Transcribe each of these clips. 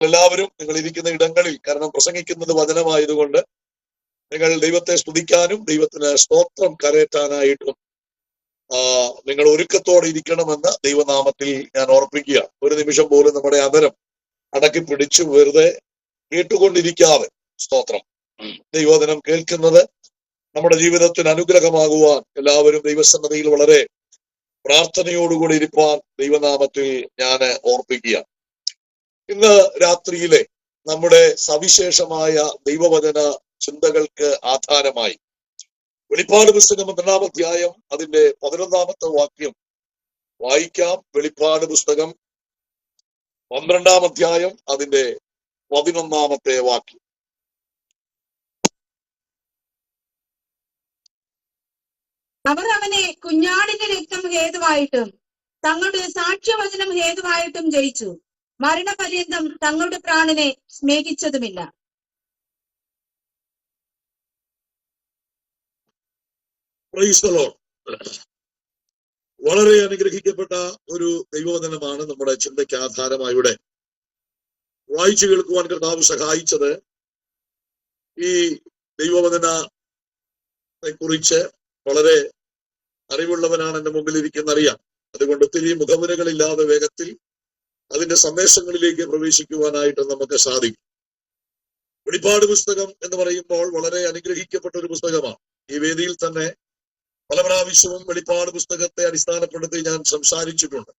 എല്ലാവരും നിങ്ങൾ ഇരിക്കുന്ന ഇടങ്ങളിൽ, കാരണം പ്രസംഗിക്കുന്നത് വചനമായതുകൊണ്ട് നിങ്ങൾ ദൈവത്തെ സ്തുതിക്കാനും ദൈവത്തിന് സ്തോത്രം കരയറ്റാനായിട്ടും നിങ്ങൾ ഒരുക്കത്തോടെ ഇരിക്കണമെന്ന് ദൈവനാമത്തിൽ ഞാൻ ഓർപ്പിക്കുക. ഒരു നിമിഷം പോലും നമ്മുടെ അതരം അടക്കി പിടിച്ചു വെറുതെ കേട്ടുകൊണ്ടിരിക്കാതെ സ്തോത്രം. ദൈവവചനം കേൾക്കുന്നത് നമ്മുടെ ജീവിതത്തിന് അനുഗ്രഹമാകുവാൻ എല്ലാവരും ദൈവസന്നദ്ധിയിൽ വളരെ പ്രാർത്ഥനയോടുകൂടി ഇരിപ്പാൻ ദൈവനാമത്തിൽ ഞാൻ ഓർപ്പിക്കുക. ഇന്ന് രാത്രിയിലെ നമ്മുടെ സവിശേഷമായ ദൈവവചന ചിന്തകൾക്ക് ആധാരമായി വെളിപ്പാട് പുസ്തകം 12-ാം അധ്യായം അതിന്റെ 11-ാമത്തെ വാക്യം വായിക്കാം. വെളിപ്പാട് പുസ്തകം 12-ാം അധ്യായം അതിന്റെ 11-ാമത്തെ വാക്യം. അവർ അവനെ കുഞ്ഞാടിന്റെ രക്തം ഹേതുവായിട്ടും തങ്ങളുടെ സാക്ഷ്യവചനം ഹേതുവായിട്ടും ജയിച്ചു, മരണപര്യന്തം തങ്ങളുടെ പ്രാണനെ സ്നേഹിച്ചതുമില്ല. വളരെ അനുഗ്രഹിക്കപ്പെട്ട ഒരു ദൈവവചനമാണ് നമ്മുടെ ചിന്തയ്ക്ക് ആധാരമായി ഇവിടെ വായിച്ചു കേൾക്കുവാൻ കർത്താവ് സഹായിച്ചത്. ഈ ദൈവവചനത്തെ കുറിച്ച് വളരെ അറിവുള്ളവനാണ് എന്റെ മുമ്പിൽ ഇരിക്കുന്നറിയാം. അതുകൊണ്ട് ഒത്തിരി മുഖവുരകളില്ലാതെ വേഗത്തിൽ അതിന്റെ സന്ദേശങ്ങളിലേക്ക് പ്രവേശിക്കുവാനായിട്ട് നമുക്ക് സാധിക്കും. വെളിപ്പാട് പുസ്തകം എന്ന് പറയുമ്പോൾ വളരെ അനുഗ്രഹിക്കപ്പെട്ട ഒരു പുസ്തകമാണ്. ഈ വേദിയിൽ തന്നെ പല പ്രാവശ്യവും വെളിപ്പാട് പുസ്തകത്തെ അടിസ്ഥാനപ്പെടുത്തി ഞാൻ സംസാരിച്ചിട്ടുണ്ട്.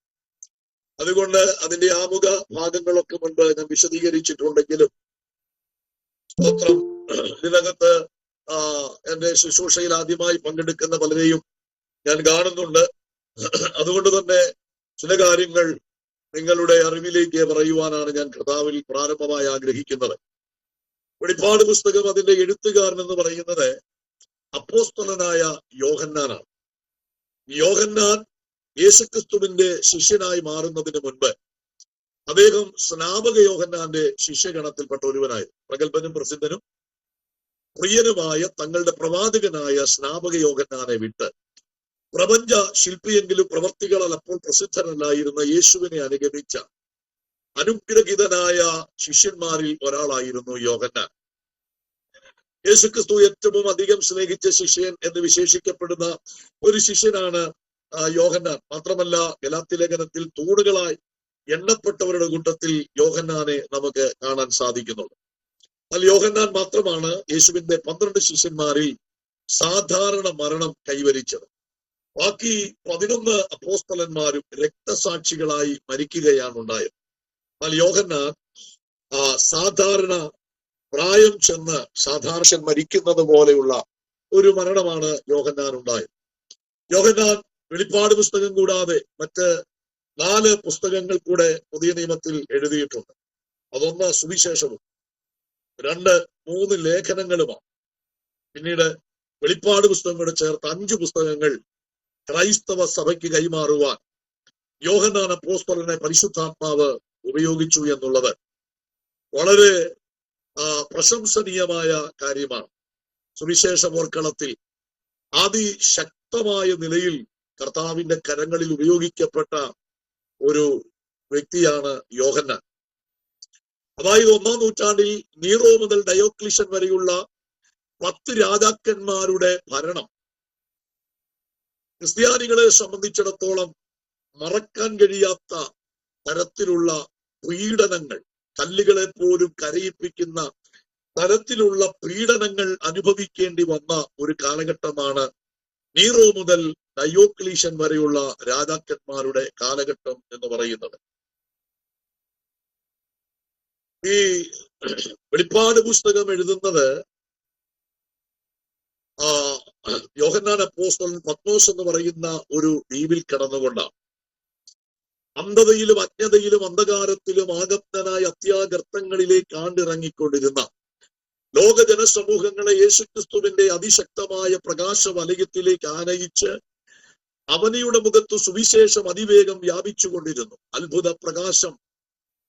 അതുകൊണ്ട് അതിന്റെ ആമുഖ ഭാഗങ്ങളൊക്കെ മുൻപ് ഞാൻ വിശദീകരിച്ചിട്ടുണ്ടെങ്കിലും സ്തോത്രം, ഇതിനകത്ത് എന്റെ ശുശ്രൂഷയിൽ ആദ്യമായി പങ്കെടുക്കുന്ന പലരെയും ഞാൻ കാണുന്നുണ്ട്. അതുകൊണ്ട് തന്നെ ചില കാര്യങ്ങൾ നിങ്ങളുടെ അറിവിലേക്ക് പറയുവാനാണ് ഞാൻ കർത്താവിൽ പ്രാരംഭമായി ആഗ്രഹിക്കുന്നത്. വെളിപ്പാട് പുസ്തകം അതിന്റെ എഴുത്തുകാരൻ എന്ന് പറയുന്നത് അപ്പോസ്തലനായ യോഹന്നാനാണ്. യോഹന്നാൻ യേശുക്രിസ്തുവിന്റെ ശിഷ്യനായി മാറുന്നതിന് മുൻപ് അദ്ദേഹം സ്നാപക യോഹന്നാന്റെ ശിഷ്യഗണത്തിൽപ്പെട്ട ഒരുവനായിരുന്നു. പ്രഗത്ഭനും പ്രസിദ്ധനും പ്രിയനുമായ തങ്ങളുടെ പ്രവാചകനായ സ്നാപക യോഹന്നാനെ വിട്ട് പ്രപഞ്ച ശില്പിയെങ്കിലും പ്രവർത്തികളാൽ അപ്പോൾ പ്രസിദ്ധനല്ലായിരുന്ന യേശുവിനെ അനുഗമിച്ച അനുഗ്രഹിതനായ ശിഷ്യന്മാരിൽ ഒരാളായിരുന്നു യോഹന്നാൻ. യേശുക്രിസ്തു ഏറ്റവും അധികം സ്നേഹിച്ച ശിഷ്യൻ എന്ന് വിശേഷിക്കപ്പെടുന്ന ഒരു ശിഷ്യനാണ് യോഹന്നാൻ. മാത്രമല്ല ഗലാത്യ ലേഖനത്തിൽ തൂണുകളായി എണ്ണപ്പെട്ടവരുടെ കൂട്ടത്തിൽ യോഹന്നാനെ നമുക്ക് കാണാൻ സാധിക്കുന്നുണ്ട്. എന്നാൽ യോഹന്നാൻ മാത്രമാണ് യേശുവിന്റെ 12 ശിഷ്യന്മാരിൽ സാധാരണ മരണം കൈവരിച്ചത്. ബാക്കി 11 അപ്പോസ്തലന്മാരും രക്തസാക്ഷികളായി മരിക്കുകയാണ് ഉണ്ടായത്. എന്നാൽ യോഹന്നാൻ സാധാരണ പ്രായം ചെന്ന് സാധാരണ മരിക്കുന്നത് പോലെയുള്ള ഒരു മരണമാണ് യോഹന്നാൻ ഉണ്ടായത്. യോഹന്നാൻ വെളിപ്പാട് പുസ്തകം കൂടാതെ മറ്റ് 4 പുസ്തകങ്ങൾ കൂടെ പുതിയ നിയമത്തിൽ എഴുതിയിട്ടുണ്ട്. അതൊന്ന് സുവിശേഷവും 2, 3 ലേഖനങ്ങളുമാണ്. പിന്നീട് വെളിപ്പാട് പുസ്തകം കൂടെ ചേർത്ത് 5 പുസ്തകങ്ങൾ ക്രൈസ്തവ സഭയ്ക്ക് കൈമാറുവാൻ യോഹന്നാൻ അപ്പോസ്തലനെ പരിശുദ്ധാത്മാവ് ഉപയോഗിച്ചു എന്നുള്ളത് വളരെ പ്രശംസനീയമായ കാര്യമാണ്. സുവിശേഷ പോർക്കളത്തിൽ അതിശക്തമായ നിലയിൽ കർത്താവിന്റെ കരങ്ങളിൽ ഉപയോഗിക്കപ്പെട്ട ഒരു വ്യക്തിയാണ് യോഹന്നാൻ. അതായത് 1-ാം നൂറ്റാണ്ടിൽ നീറോ മുതൽ ഡയോക്ലിഷ്യൻ വരെയുള്ള 10 രാജാക്കന്മാരുടെ ഭരണം ക്രിസ്ത്യാനികളെ സംബന്ധിച്ചിടത്തോളം മറക്കാൻ കഴിയാത്ത തരത്തിലുള്ള പീഡനങ്ങൾ, കല്ലുകളെ പോലും കരയിപ്പിക്കുന്ന തരത്തിലുള്ള പീഡനങ്ങൾ അനുഭവിക്കേണ്ടി വന്ന ഒരു കാലഘട്ടമാണ് നീറോ മുതൽ ഡയോക്ലീഷ്യൻ വരെയുള്ള രാജാക്കന്മാരുടെ കാലഘട്ടം എന്ന് പറയുന്നത്. ഈ വെളിപ്പാട് പുസ്തകം എഴുതുന്നത് യോഹന്നാൻ അപ്പോസ്തലൻ പത്മോസ് എന്ന് പറയുന്ന ഒരു ദ്വീപിൽ കിടന്നുകൊണ്ടാണ്. അന്ധതയിലും അജ്ഞതയിലും അന്ധകാരത്തിലും ആഗപ്തനായ അത്യാഗർത്തങ്ങളിലേക്ക് ആണ്ടിറങ്ങിക്കൊണ്ടിരുന്ന ലോക ജനസമൂഹങ്ങളെ യേശുക്രിസ്തുവിന്റെ അതിശക്തമായ പ്രകാശ വലയത്തിലേക്ക് ആനയിച്ച് അവനിയുടെ മുഖത്ത് സുവിശേഷം അതിവേഗം വ്യാപിച്ചുകൊണ്ടിരുന്നു. അത്ഭുത പ്രകാശം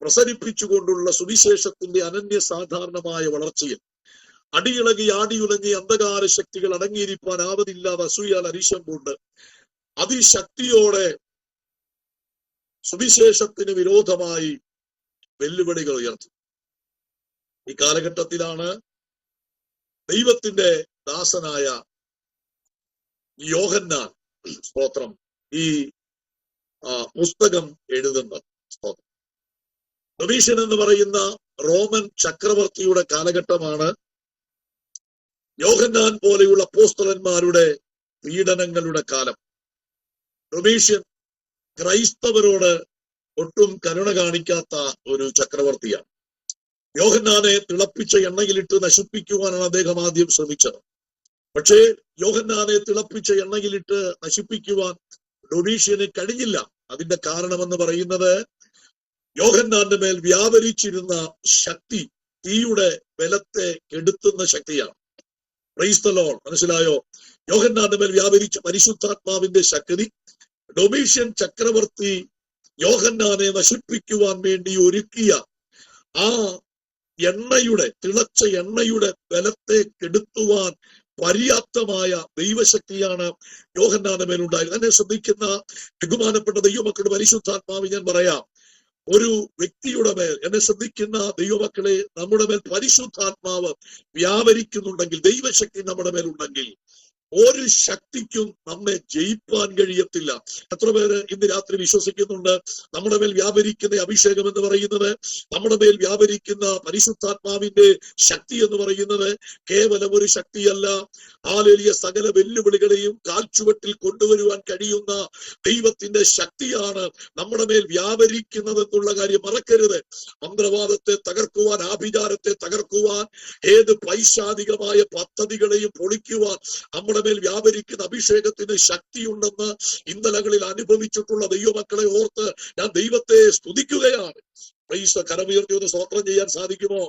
പ്രസരിപ്പിച്ചുകൊണ്ടുള്ള സുവിശേഷത്തിന്റെ അനന്യ സാധാരണമായ വളർച്ചയിൽ അടിയിളകി ആടിയുലങ്ങി അന്ധകാര ശക്തികൾ അടങ്ങിയിരിക്കാൻ ആവതില്ലാതെ അസൂയാൽ അരിശം കൊണ്ട് അതിശക്തിയോടെ സുവിശേഷത്തിന് വിരോധമായി വെല്ലുവിളികൾ ഉയർത്തി. ഈ കാലഘട്ടത്തിലാണ് ദൈവത്തിന്റെ ദാസനായ യോഹന്നാൻ സ്തോത്രം ഈ പുസ്തകം എഴുതുന്നത്. സ്തോത്രം. ഡൊമീഷ്യൻ എന്ന് പറയുന്ന റോമൻ ചക്രവർത്തിയുടെ കാലഘട്ടമാണ് യോഹന്നാൻ പോലെയുള്ള അപ്പോസ്തലന്മാരുടെ പീഡനങ്ങളുടെ കാലം. ഡൊമീഷ്യൻ ക്രൈസ്തവരോട് ഒട്ടും കരുണ കാണിക്കാത്ത ഒരു ചക്രവർത്തിയാണ്. യോഹന്നാനെ തിളപ്പിച്ച എണ്ണയിലിട്ട് നശിപ്പിക്കുവാനാണ് അദ്ദേഹം ആദ്യം ശ്രമിച്ചത്. പക്ഷേ യോഹന്നാനെ തിളപ്പിച്ച എണ്ണയിലിട്ട് നശിപ്പിക്കുവാൻ ഡൊമീഷ്യന് കഴിഞ്ഞില്ല. അതിന്റെ കാരണമെന്ന് പറയുന്നത് യോഹന്നാന്റെ മേൽ വ്യാപരിച്ചിരുന്ന ശക്തി തീയുടെ ബലത്തെ കെടുത്തുന്ന ശക്തിയാണ്. Price the Lord. മനസ്സിലായോ? യോഹന്നാന്റെ മേൽ വ്യാപരിച്ച പരിശുദ്ധാത്മാവിന്റെ ശക്തി ഡൊമീഷ്യൻ ചക്രവർത്തി യോഹന്നാനെ നശിപ്പിക്കുവാൻ വേണ്ടി ഒരുക്കിയ ആ എണ്ണയുടെ, തിളച്ച എണ്ണയുടെ ബലത്തെ കെടുത്തുവാൻ പര്യാപ്തമായ ദൈവശക്തിയാണ് യോഹന്നാന്റെ മേലുണ്ടായിരുന്നത്. എന്നെ ശ്രദ്ധിക്കുന്ന ബഹുമാനപ്പെട്ട ദൈവമക്കളുടെ പരിശുദ്ധാത്മാവ് ഞാൻ പറയാം, ഒരു വ്യക്തിയുടെ മേൽ, എന്നെ ശ്രദ്ധിക്കുന്ന ദൈവമക്കളെ, നമ്മുടെ മേൽ പരിശുദ്ധാത്മാവ് വ്യാപരിക്കുന്നുണ്ടെങ്കിൽ, ദൈവശക്തി നമ്മുടെ മേലുണ്ടെങ്കിൽ ഒരു ശക്തിക്കും നമ്മെ ജയിപ്പാൻ കഴിയത്തില്ല. എത്ര പേര് ഇന്ന് രാത്രി വിശ്വസിക്കുന്നുണ്ട് നമ്മുടെ മേൽ വ്യാപരിക്കുന്ന അഭിഷേകം എന്ന് പറയുന്നത്, നമ്മുടെ മേൽ വ്യാപരിക്കുന്ന പരിശുദ്ധാത്മാവിന്റെ ശക്തി എന്ന് പറയുന്നത് കേവലം ഒരു ശക്തിയല്ല, ഹല്ലേലൂയ, സകല വെല്ലുവിളികളെയും കാൽച്ചുവട്ടിൽ കൊണ്ടുവരുവാൻ കഴിയുന്ന ദൈവത്തിന്റെ ശക്തിയാണ് നമ്മുടെ മേൽ വ്യാപരിക്കുന്നത് എന്നുള്ള കാര്യം മറക്കരുത്. മന്ത്രവാദത്തെ തകർക്കുവാൻ, ആഭിചാരത്തെ തകർക്കുവാൻ, ഏത് പൈശാചികമായ പദ്ധതികളെയും പൊളിക്കുവാൻ നമ്മുടെ മേൽ വ്യാപരിക്കുന്ന അഭിഷേകത്തിന് ശക്തിയുണ്ടെന്ന് ഇന്നലകളിൽ അനുഭവിച്ചിട്ടുള്ള ദൈവമക്കളെ ഓർത്ത് ഞാൻ ദൈവത്തെ സ്തുതിക്കുകയാണ്. പ്രൈസ്. കരമുയർത്തി ഒന്ന് സ്തോത്രം ചെയ്യാൻ സാധിക്കുമോ?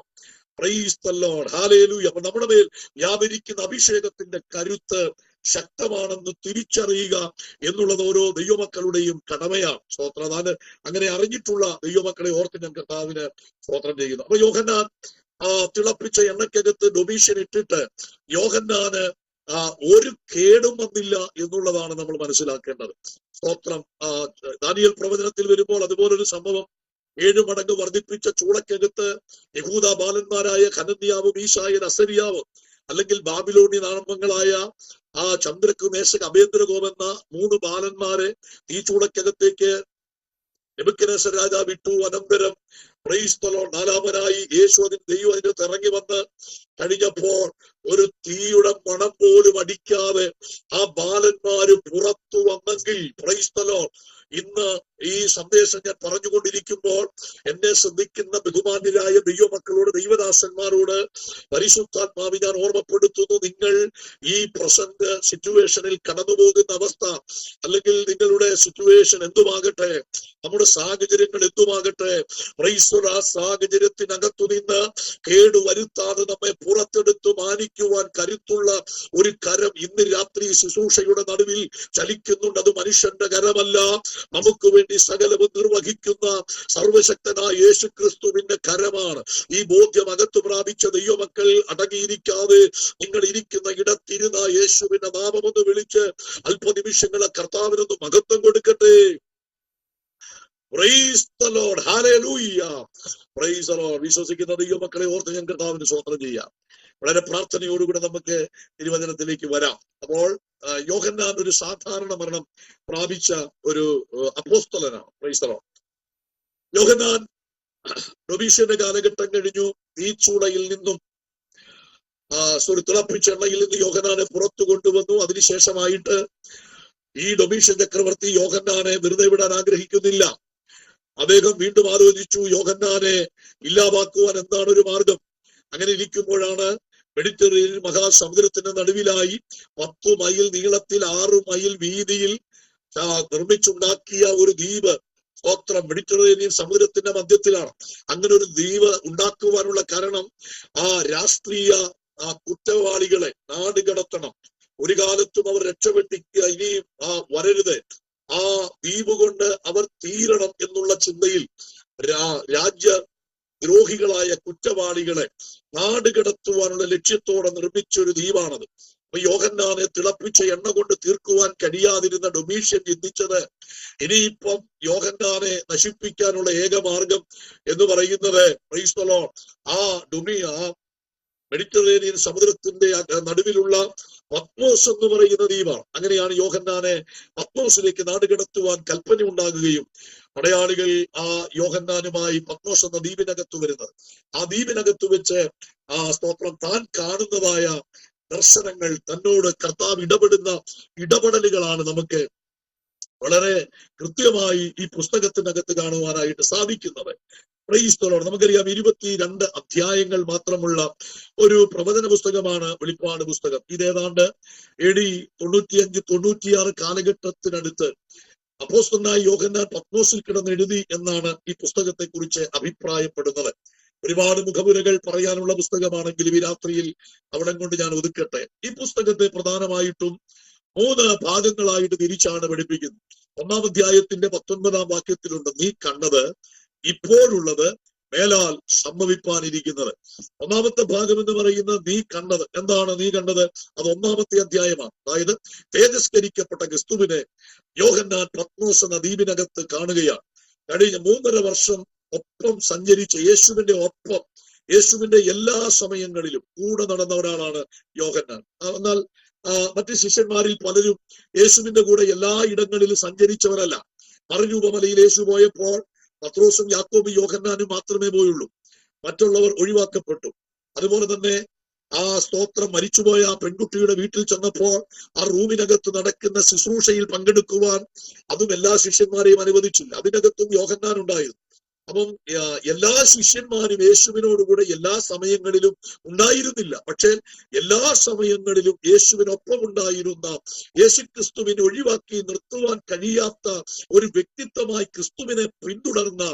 Price the lord. ഹല്ലേലൂയ. അപ്പൊ നമ്മുടെ മേൽ വ്യാപരിക്കുന്ന അഭിഷേകത്തിന്റെ കരുത്ത് ശക്തമാണെന്ന് തിരിച്ചറിയുക എന്നുള്ളത് ഓരോ ദൈവമക്കളുടെയും കടമയാണ്. സ്തോത്രം. അതാണ് അങ്ങനെ അറിഞ്ഞിട്ടുള്ള ദൈവമക്കളെ ഓർത്ത് ഞാൻ കർത്താവിന് സ്തോത്രം ചെയ്യുന്നു. അപ്പൊ യോഹന്നാൻ തിളപ്പിച്ച എണ്ണക്കകത്ത് ഡൊമീഷ്യൻ ഇട്ടിട്ട് യോഹന്നാന് ഒരു കേടും വന്നില്ല എന്നുള്ളതാണ് നമ്മൾ മനസ്സിലാക്കേണ്ടത്. സ്തോത്രം. ദാനിയേൽ പ്രവചനത്തിൽ വരുമ്പോൾ അതുപോലൊരു സംഭവം 7 മടങ്ങ് വർദ്ധിപ്പിച്ച ചൂളക്കകത്ത് യഹൂദ ബാലന്മാരായ ഹനന്യാവ്, മീശായൻ, അസരിയാവ്, അല്ലെങ്കിൽ ബാബിലോണി നാമങ്ങളായ ചന്ദ്രക്ക്, മേശക്, അബേദ്നെഗോ എന്ന 3 ബാലന്മാരെ ഈ ചൂളക്കകത്തേക്ക് നെബൂഖദ്നേസർ രാജാവ് വിട്ടു. അനന്തരം പ്രൈസ് ദി ലോർഡ്, 4-മനായി യേശു ദൈവം അതിനകത്ത് ഇറങ്ങി വന്ന് കഴിഞ്ഞപ്പോൾ ഒരു തീയുടെ മണം പോലും അടിക്കാതെ ആ ബാലന്മാര് പുറത്തു വന്നെങ്കിൽ, പ്രൈസ് ദി ലോർഡ്, ഇന്ന് ഈ സന്ദേശം ഞാൻ പറഞ്ഞുകൊണ്ടിരിക്കുമ്പോൾ എന്നെ ശ്രദ്ധിക്കുന്ന ബഹുമാന്യരായ ദൈവമക്കളോട്, ദൈവദാസന്മാരോട് പരിശുദ്ധാത്മാവ് ഞാൻ ഓർമ്മപ്പെടുത്തുന്നു, നിങ്ങൾ ഈ പ്രസന്റ് സിറ്റുവേഷനിൽ കടന്നു പോകുന്ന അവസ്ഥ, അല്ലെങ്കിൽ നിങ്ങളുടെ സിറ്റുവേഷൻ എന്തുമാകട്ടെ, നമ്മുടെ സാഹചര്യങ്ങൾ എന്തുമാകട്ടെ, പ്രൈസ്, ആ സാഹചര്യത്തിനകത്തു നിന്ന് കേടുവരുത്താതെ നമ്മെ പുറത്തെടുത്ത് മാനിക്കുവാൻ കരുത്തുള്ള ഒരു കരം ഇന്ന് രാത്രി ശുശ്രൂഷയുടെ നടുവിൽ ചലിക്കുന്നുണ്ട്. അത് മനുഷ്യന്റെ കരമല്ല, നമുക്ക് വേണ്ടി സകലവും നിർവഹിക്കുന്ന സർവശക്തനായ യേശു ക്രിസ്തുവിന്റെ കരമാണ്. ഈ ബോധ്യം അകത്തു പ്രാപിച്ച ദൈവമക്കൾ അടങ്ങിയിരിക്കാതെ നിങ്ങൾ ഇരിക്കുന്ന ഇടത്തിരുന്ന യേശുവിന്റെ നാമമൊന്ന് വിളിച്ച് അല്പനിമിഷങ്ങളെ കർത്താവിനൊന്ന് മഹത്വം കൊടുക്കട്ടെ. Price the lord. Hallelujah. Price the Lord. വിശ്വസിക്കുന്ന ദൈവമക്കളെ ഓർത്ത് ഞാൻ കർത്താവിന് സ്തോത്രം ചെയ്യാം. വളരെ പ്രാർത്ഥനയോടുകൂടെ നമുക്ക് തിരുവചനത്തിലേക്ക് വരാം. അപ്പോൾ യോഹന്നാൻ ഒരു സാധാരണ മരണം പ്രാപിച്ച ഒരു അപ്പോസ്തലനാണ്. Praise the lord. യോഹന്നാൻ ഡൊമീഷ്യന്റെ കാലഘട്ടം കഴിഞ്ഞു. ഈ ചൂളയിൽ നിന്നും തിളപ്പിച്ച എണ്ണയിൽ നിന്ന് യോഹന്നാനെ പുറത്തു കൊണ്ടുവന്നു. അതിനുശേഷമായിട്ട് ഈ ഡൊമീഷ്യൻ ചക്രവർത്തി യോഹന്നാനെ വെറുതെ വിടാൻ ആഗ്രഹിക്കുന്നില്ല. അദ്ദേഹം വീണ്ടും ആലോചിച്ചു, യോഹന്നാനെ ഇല്ലാതാക്കുവാൻ എന്താണ് ഒരു മാർഗം. അങ്ങനെ ഇരിക്കുമ്പോഴാണ് മെഡിറ്ററേനിയൻ മഹാസമുദ്രത്തിന്റെ നടുവിലായി 10 മൈൽ നീളത്തിൽ 6 മൈൽ വീതിയിൽ നിർമ്മിച്ചുണ്ടാക്കിയ ഒരു ദ്വീപ്, സ്തോത്രം, മെഡിറ്ററേനിയൻ സമുദ്രത്തിന്റെ മധ്യത്തിലാണ്. അങ്ങനെ ഒരു ദ്വീപ് ഉണ്ടാക്കുവാനുള്ള കാരണം രാഷ്ട്രീയ കുറ്റവാളികളെ നാട് കടത്തണം. ഒരു കാലത്തും അവർ രക്ഷപ്പെട്ടിക്കുക ഇനിയും വരരുത്, ആ ദ്വീപ് കൊണ്ട് അവർ തീരണം എന്നുള്ള ചിന്തയിൽ രാജ്യദ്രോഹികളായ കുറ്റവാളികളെ നാട് കടത്തുവാനുള്ള ലക്ഷ്യത്തോടെ നിർമ്മിച്ചൊരു ദ്വീപാണത്. യോഹന്നാനെ തിളപ്പിച്ച എണ്ണ കൊണ്ട് തീർക്കുവാൻ കഴിയാതിരുന്ന ഡൊമീഷ്യൻ ചിന്തിച്ചത്, ഇനിയിപ്പം യോഹന്നാനെ നശിപ്പിക്കാനുള്ള ഏക മാർഗം എന്ന് പറയുന്നത് പ്രൈസ് ദി ലോർഡ് ആ മെഡിറ്ററേനിയൻ സമുദ്രത്തിന്റെ നടുവിലുള്ള പത്മോസ് എന്ന് പറയുന്ന ദ്വീപാണ്. അങ്ങനെയാണ് യോഹന്നാനെ പത്മോസിലേക്ക് നാടുകടത്തുവാൻ കൽപ്പന ഉണ്ടാകുകയും പടയാളികൾ ആ യോഹന്നാനുമായി പത്മോസ് എന്ന ദ്വീപിനകത്ത് വരുന്നത്. ആ ദ്വീപിനകത്ത് വെച്ച് സ്തോത്രം താൻ കാണുന്നതായ ദർശനങ്ങൾ, തന്നോട് കർത്താവ് ഇടപെടുന്ന ഇടപെടലുകളാണ് നമുക്ക് വളരെ കൃത്യമായി ഈ പുസ്തകത്തിനകത്ത് കാണുവാനായിട്ട് സാധിക്കുന്നത്. Price the Lord. നമുക്കറിയാം 22 അധ്യായങ്ങൾ മാത്രമുള്ള ഒരു പ്രവചന പുസ്തകമാണ് വെളിപ്പാട് പുസ്തകം. ഇതേതാണ്ട് AD 95-96 കാലഘട്ടത്തിനടുത്ത് അപ്പോസ്തലനായ യോഹന്നാൻ പത്മോസിൽ കിടന്ന് എഴുതി എന്നാണ് ഈ പുസ്തകത്തെ കുറിച്ച് അഭിപ്രായപ്പെടുന്നത്. ഒരുപാട് മുഖമുരകൾ പറയാനുള്ള പുസ്തകമാണെങ്കിലും ഈ രാത്രിയിൽ അവിടെ കൊണ്ട് ഞാൻ ഒതുക്കട്ടെ. ഈ പുസ്തകത്തെ പ്രധാനമായിട്ടും 3 ഭാഗങ്ങളായിട്ട് തിരിച്ചാണ് പഠിപ്പിക്കുന്നത്. 1-ാം അധ്യായത്തിന്റെ 19-ാം വാക്യത്തിലുണ്ട്, നീ കണ്ടത്, ഇപ്പോഴുള്ളത്, മേലാൽ സംഭവിപ്പാനിരിക്കുന്നത്. 1-ാമത്തെ ഭാഗം എന്ന് പറയുന്നത് നീ കണ്ടത്. എന്താണ് നീ കണ്ടത്? അത് 1-ാമത്തെ അധ്യായമാണ്. അതായത് തേജസ്കരിക്കപ്പെട്ട ക്രിസ്തുവിനെ യോഹന്നാൻ പത്മോസ് എന്ന ദ്വീപിനകത്ത് കാണുകയാണ്. കഴിഞ്ഞ 3.5 വർഷം ഒപ്പം സഞ്ചരിച്ച യേശുവിന്റെ എല്ലാ സമയങ്ങളിലും കൂടെ നടന്ന ഒരാളാണ് യോഹന്നാൻ. എന്നാൽ മറ്റ് ശിഷ്യന്മാരിൽ പലരും യേശുവിന്റെ കൂടെ എല്ലാ ഇടങ്ങളിലും സഞ്ചരിച്ചവരല്ല. മറുരൂപമലയിൽ യേശു പോയപ്പോൾ പത്രോസും യാക്കോബും യോഹന്നാനും മാത്രമേ പോയുള്ളൂ. മറ്റുള്ളവർ ഒഴിവാക്കപ്പെട്ടു. അതുപോലെ തന്നെ സ്തോത്രം മരിച്ചുപോയ ആ പെൺകുട്ടിയുടെ വീട്ടിൽ ചെന്നപ്പോൾ ആ റൂമിനകത്ത് നടക്കുന്ന ശുശ്രൂഷയിൽ പങ്കെടുക്കുവാൻ അതും എല്ലാ ശിഷ്യന്മാരെയും അനുവദിച്ചില്ല. അതിനകത്തും യോഹന്നാൻ ഉണ്ടായിരുന്നു. അപ്പം എല്ലാ ശിഷ്യന്മാരും യേശുവിനോടുകൂടെ എല്ലാ സമയങ്ങളിലും ഉണ്ടായിരുന്നില്ല. പക്ഷേ എല്ലാ സമയങ്ങളിലും യേശുവിനൊപ്പം ഉണ്ടായിരുന്ന, യേശുക്രിസ്തുവിനെ ഒഴിവാക്കി നിർത്തുവാൻ കഴിയാത്ത ഒരു വ്യക്തിത്വമായി ക്രിസ്തുവിനെ പിന്തുടർന്ന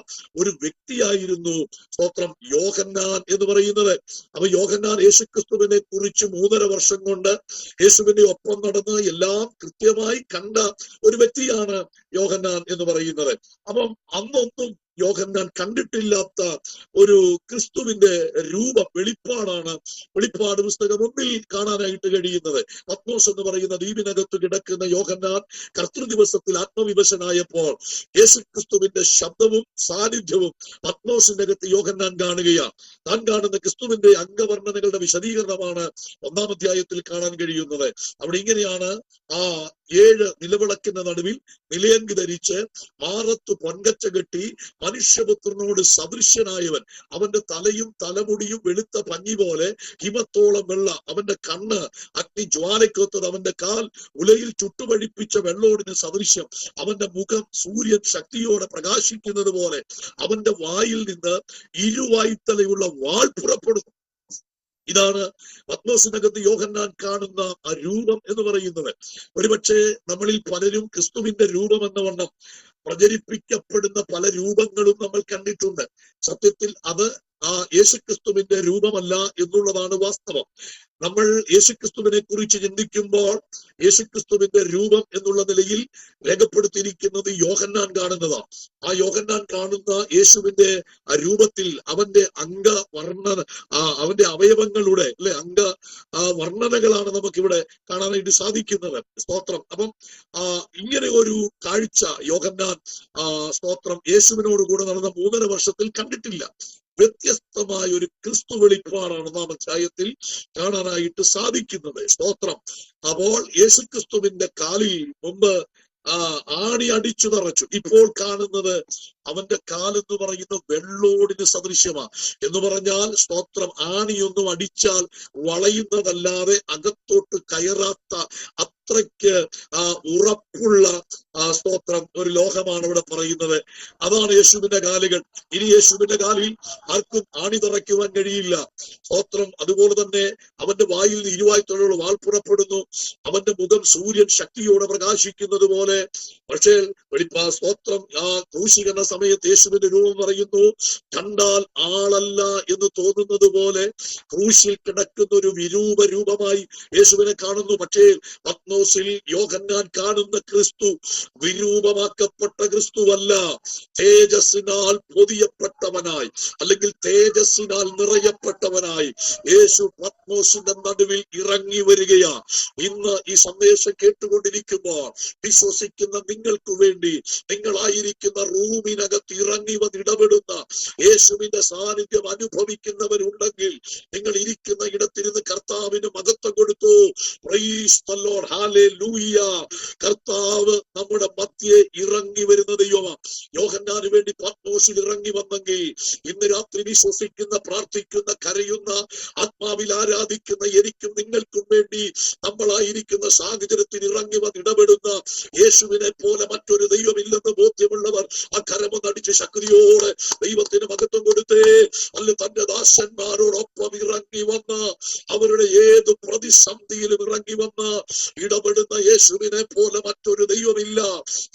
ഒരു വ്യക്തിയായിരുന്നു സ്തോത്രം യോഹന്നാൻ എന്ന് പറയുന്നത്. അപ്പൊ യോഹന്നാൻ യേശുക്രിസ്തുവിനെ കുറിച്ച് 3.5 വർഷം കൊണ്ട് യേശുവിന്റെ ഒപ്പം നടന്ന് എല്ലാം കൃത്യമായി കണ്ട ഒരു വ്യക്തിയാണ് യോഹന്നാൻ എന്ന് പറയുന്നത്. അപ്പം അന്നൊന്നും യോഹന്നാൻ കണ്ടിട്ടില്ലാത്ത ഒരു ക്രിസ്തുവിന്റെ രൂപം വെളിപ്പാട് പുസ്തകം 1-ൽ കാണാനായിട്ട് കഴിയുന്നത്. പത്മോസ് എന്ന് പറയുന്ന ദ്വീപിനകത്ത് കിടക്കുന്ന യോഹന്നാൻ കർത്തൃദിവസത്തിൽ ആത്മവിവശനായപ്പോൾ യേശുക്രിസ്തുവിന്റെ ശബ്ദവും സാന്നിധ്യവും പത്മോസിനകത്ത് യോഹന്നാൻ കാണുകയാണ്. താൻ കാണുന്ന ക്രിസ്തുവിന്റെ അംഗവർണ്ണനകളുടെ വിശദീകരണമാണ് 1-ാം അധ്യായത്തിൽ കാണാൻ കഴിയുന്നത്. അവിടെ ഇങ്ങനെയാണ്, 7 നിലവിളക്കിന്റെ നടുവിൽ നിലയങ്കി ധരിച്ച് മാറത്ത് പൊൻകച്ച കെട്ടി മനുഷ്യപുത്രനോട് സദൃശ്യനായവൻ, അവന്റെ തലയും തലമുടിയും വെളുത്ത പഞ്ഞി പോലെ ഹിമത്തോളം വെള്ള, അവന്റെ കണ്ണ് അഗ്നിജ്വാലയ്ക്കൊത്തത്, അവന്റെ കാൽ ഉലയിൽ ചുട്ടുപഴിപ്പിച്ച വെള്ളോടിന് സദൃശ്യം, അവന്റെ മുഖം സൂര്യൻ ശക്തിയോടെ പ്രകാശിക്കുന്നത് പോലെ, അവന്റെ വായിൽ നിന്ന് ഇരുവായ്ത്തലയുള്ള വാൾ പുറപ്പെടുന്നു. ഇതാണ് പത്മോസിനകത്ത് യോഹന്നാൻ കാണുന്ന ആ രൂപം എന്ന് പറയുന്നത്. ഒരുപക്ഷെ നമ്മളിൽ പലരും ക്രിസ്തുവിന്റെ രൂപം എന്ന വണ്ണം പ്രചരിപ്പിക്കപ്പെടുന്ന പല രൂപങ്ങളും നമ്മൾ കണ്ടിട്ടുണ്ട്. സത്യത്തിൽ അത് യേശുക്രിസ്തുവിന്റെ രൂപമല്ല എന്നുള്ളതാണ് വാസ്തവം. നമ്മൾ യേശുക്രിസ്തുവിനെ കുറിച്ച് ചിന്തിക്കുമ്പോൾ യേശുക്രിസ്തുവിന്റെ രൂപം എന്നുള്ള നിലയിൽ രേഖപ്പെടുത്തിയിരിക്കുന്നത് യോഹന്നാൻ കാണുന്നതാണ്. ആ യോഹന്നാൻ കാണുന്ന യേശുവിന്റെ രൂപത്തിൽ അവന്റെ അവന്റെ അവയവങ്ങളുടെ വർണ്ണനകളാണ് നമുക്കിവിടെ കാണാനായിട്ട് സാധിക്കുന്നത്. സ്തോത്രം. അപ്പം ഇങ്ങനെ ഒരു കാഴ്ച യോഹന്നാൻ സ്തോത്രം യേശുവിനോട് കൂടെ നടന്ന 3.5 വർഷത്തിൽ കണ്ടിട്ടില്ല. വ്യത്യസ്തമായ ഒരു ക്രിസ്തു വെളിപ്പാടാണ് 1-ാം അധ്യായത്തിൽ കാണാനായിട്ട് സാധിക്കുന്നത്. സ്തോത്രം. അപ്പോൾ യേശുക്രിസ്തുവിന്റെ കാലിൽ മുമ്പ് ആണി അടിച്ചു തറച്ചു. ഇപ്പോൾ കാണുന്നത് അവന്റെ കാലെന്ന് പറയുന്ന വെള്ളോടിന് സദൃശ്യമാണ്. എന്ന് പറഞ്ഞാൽ സ്തോത്രം, ആണിയൊന്നും അടിച്ചാൽ വളയുന്നതല്ലാതെ അകത്തോട്ട് കയറാത്ത അത്രയ്ക്ക് ഉറപ്പുള്ള സ്തോത്രം ഒരു ലോഹമാണ് ഇവിടെ പറയുന്നത്. അതാണ് യേശുവിന്റെ കാലുകൾ. ഇനി യേശുവിന്റെ കാലിൽ ആർക്കും ആണി തറയ്ക്കുവാൻ കഴിയില്ല. സ്തോത്രം. അതുപോലെ തന്നെ അവന്റെ വായിൽ നിന്ന് ഇരുവായ്ത്തലയുള്ള വാൾ പുറപ്പെടുന്നു. അവന്റെ മുഖം സൂര്യൻ ശക്തിയോടെ പ്രകാശിക്കുന്നത് പോലെ. പക്ഷേ സ്തോത്രം, ക്രൂശീകരണ സമയത്ത് യേശുവിന്റെ രൂപം പറയുന്നു, കണ്ടാൽ ആളല്ല എന്ന് തോന്നുന്നത് പോലെ ക്രൂശിൽ കിടക്കുന്ന ഒരു വിരൂപ രൂപമായി യേശുവിനെ കാണുന്നു. പക്ഷേ പത്മോസിൽ യോഹന്നാൻ കാണുന്ന ക്രിസ്തു വിരൂപമാക്കപ്പെട്ട ക്രിസ്തുവല്ല, തേജസ്സിനാൽ പൊതിയപ്പെട്ടവനായി അല്ലെങ്കിൽ തേജസ്സിനാൽ നിറയപ്പെട്ടവനായി യേശു പത്മോസിന്റെ നടുവിൽ ഇറങ്ങി വരികയാ. ഇന്ന് ഈ സന്ദേശം കേട്ടുകൊണ്ടിരിക്കുമ്പോൾ വിശ്വസിക്കുന്ന നിങ്ങൾക്ക് വേണ്ടി നിങ്ങളായിരിക്കുന്ന റൂമിനകത്ത് ഇറങ്ങി വന്ന് ഇടപെടുന്ന യേശുവിന്റെ സാന്നിധ്യം അനുഭവിക്കുന്നവരുണ്ടെങ്കിൽ നിങ്ങൾ ഇരിക്കുന്ന ഇടത്തിരുന്ന് കർത്താവിന് മഹത്വം കൊടുത്തു. Price the lord, hallelujah. കർത്താവ് നമ്മുടെ മധ്യേ ഇറങ്ങി വരുന്ന ദൈവമാണ്. യോഹന്നാന് വേണ്ടി പത്മോസിൽ ഇറങ്ങി വന്നെങ്കിൽ ഇന്ന് രാത്രി വിശ്വസിക്കുന്ന, പ്രാർത്ഥിക്കുന്ന, കരയുന്ന, ആത്മാവിൽ ആരാധിക്കുന്ന എനിക്കും നിങ്ങൾക്കും വേണ്ടി നമ്മളായിരിക്കുന്ന സാഹചര്യത്തിൽ ഇറങ്ങി വന്ന് ഇടപെടുന്ന യേശുവിനെ പോലെ മറ്റൊരു ദൈവമില്ലെന്ന് ബോധ്യമുള്ളവർ ആ കരമൊന്നടിച്ച് ശക്തിയോടെ ദൈവത്തിന് മഹത്വം കൊടുത്തേ. അല്ല, തന്റെ ദാസന്മാരോടൊപ്പം ഇറങ്ങി വന്ന് അവരുടെ ഏത് പ്രതിസന്ധിയിലും ഇറങ്ങി വന്ന് ഇടപെടുന്ന യേശുവിനെ പോലെ മറ്റൊരു ദൈവമില്ല.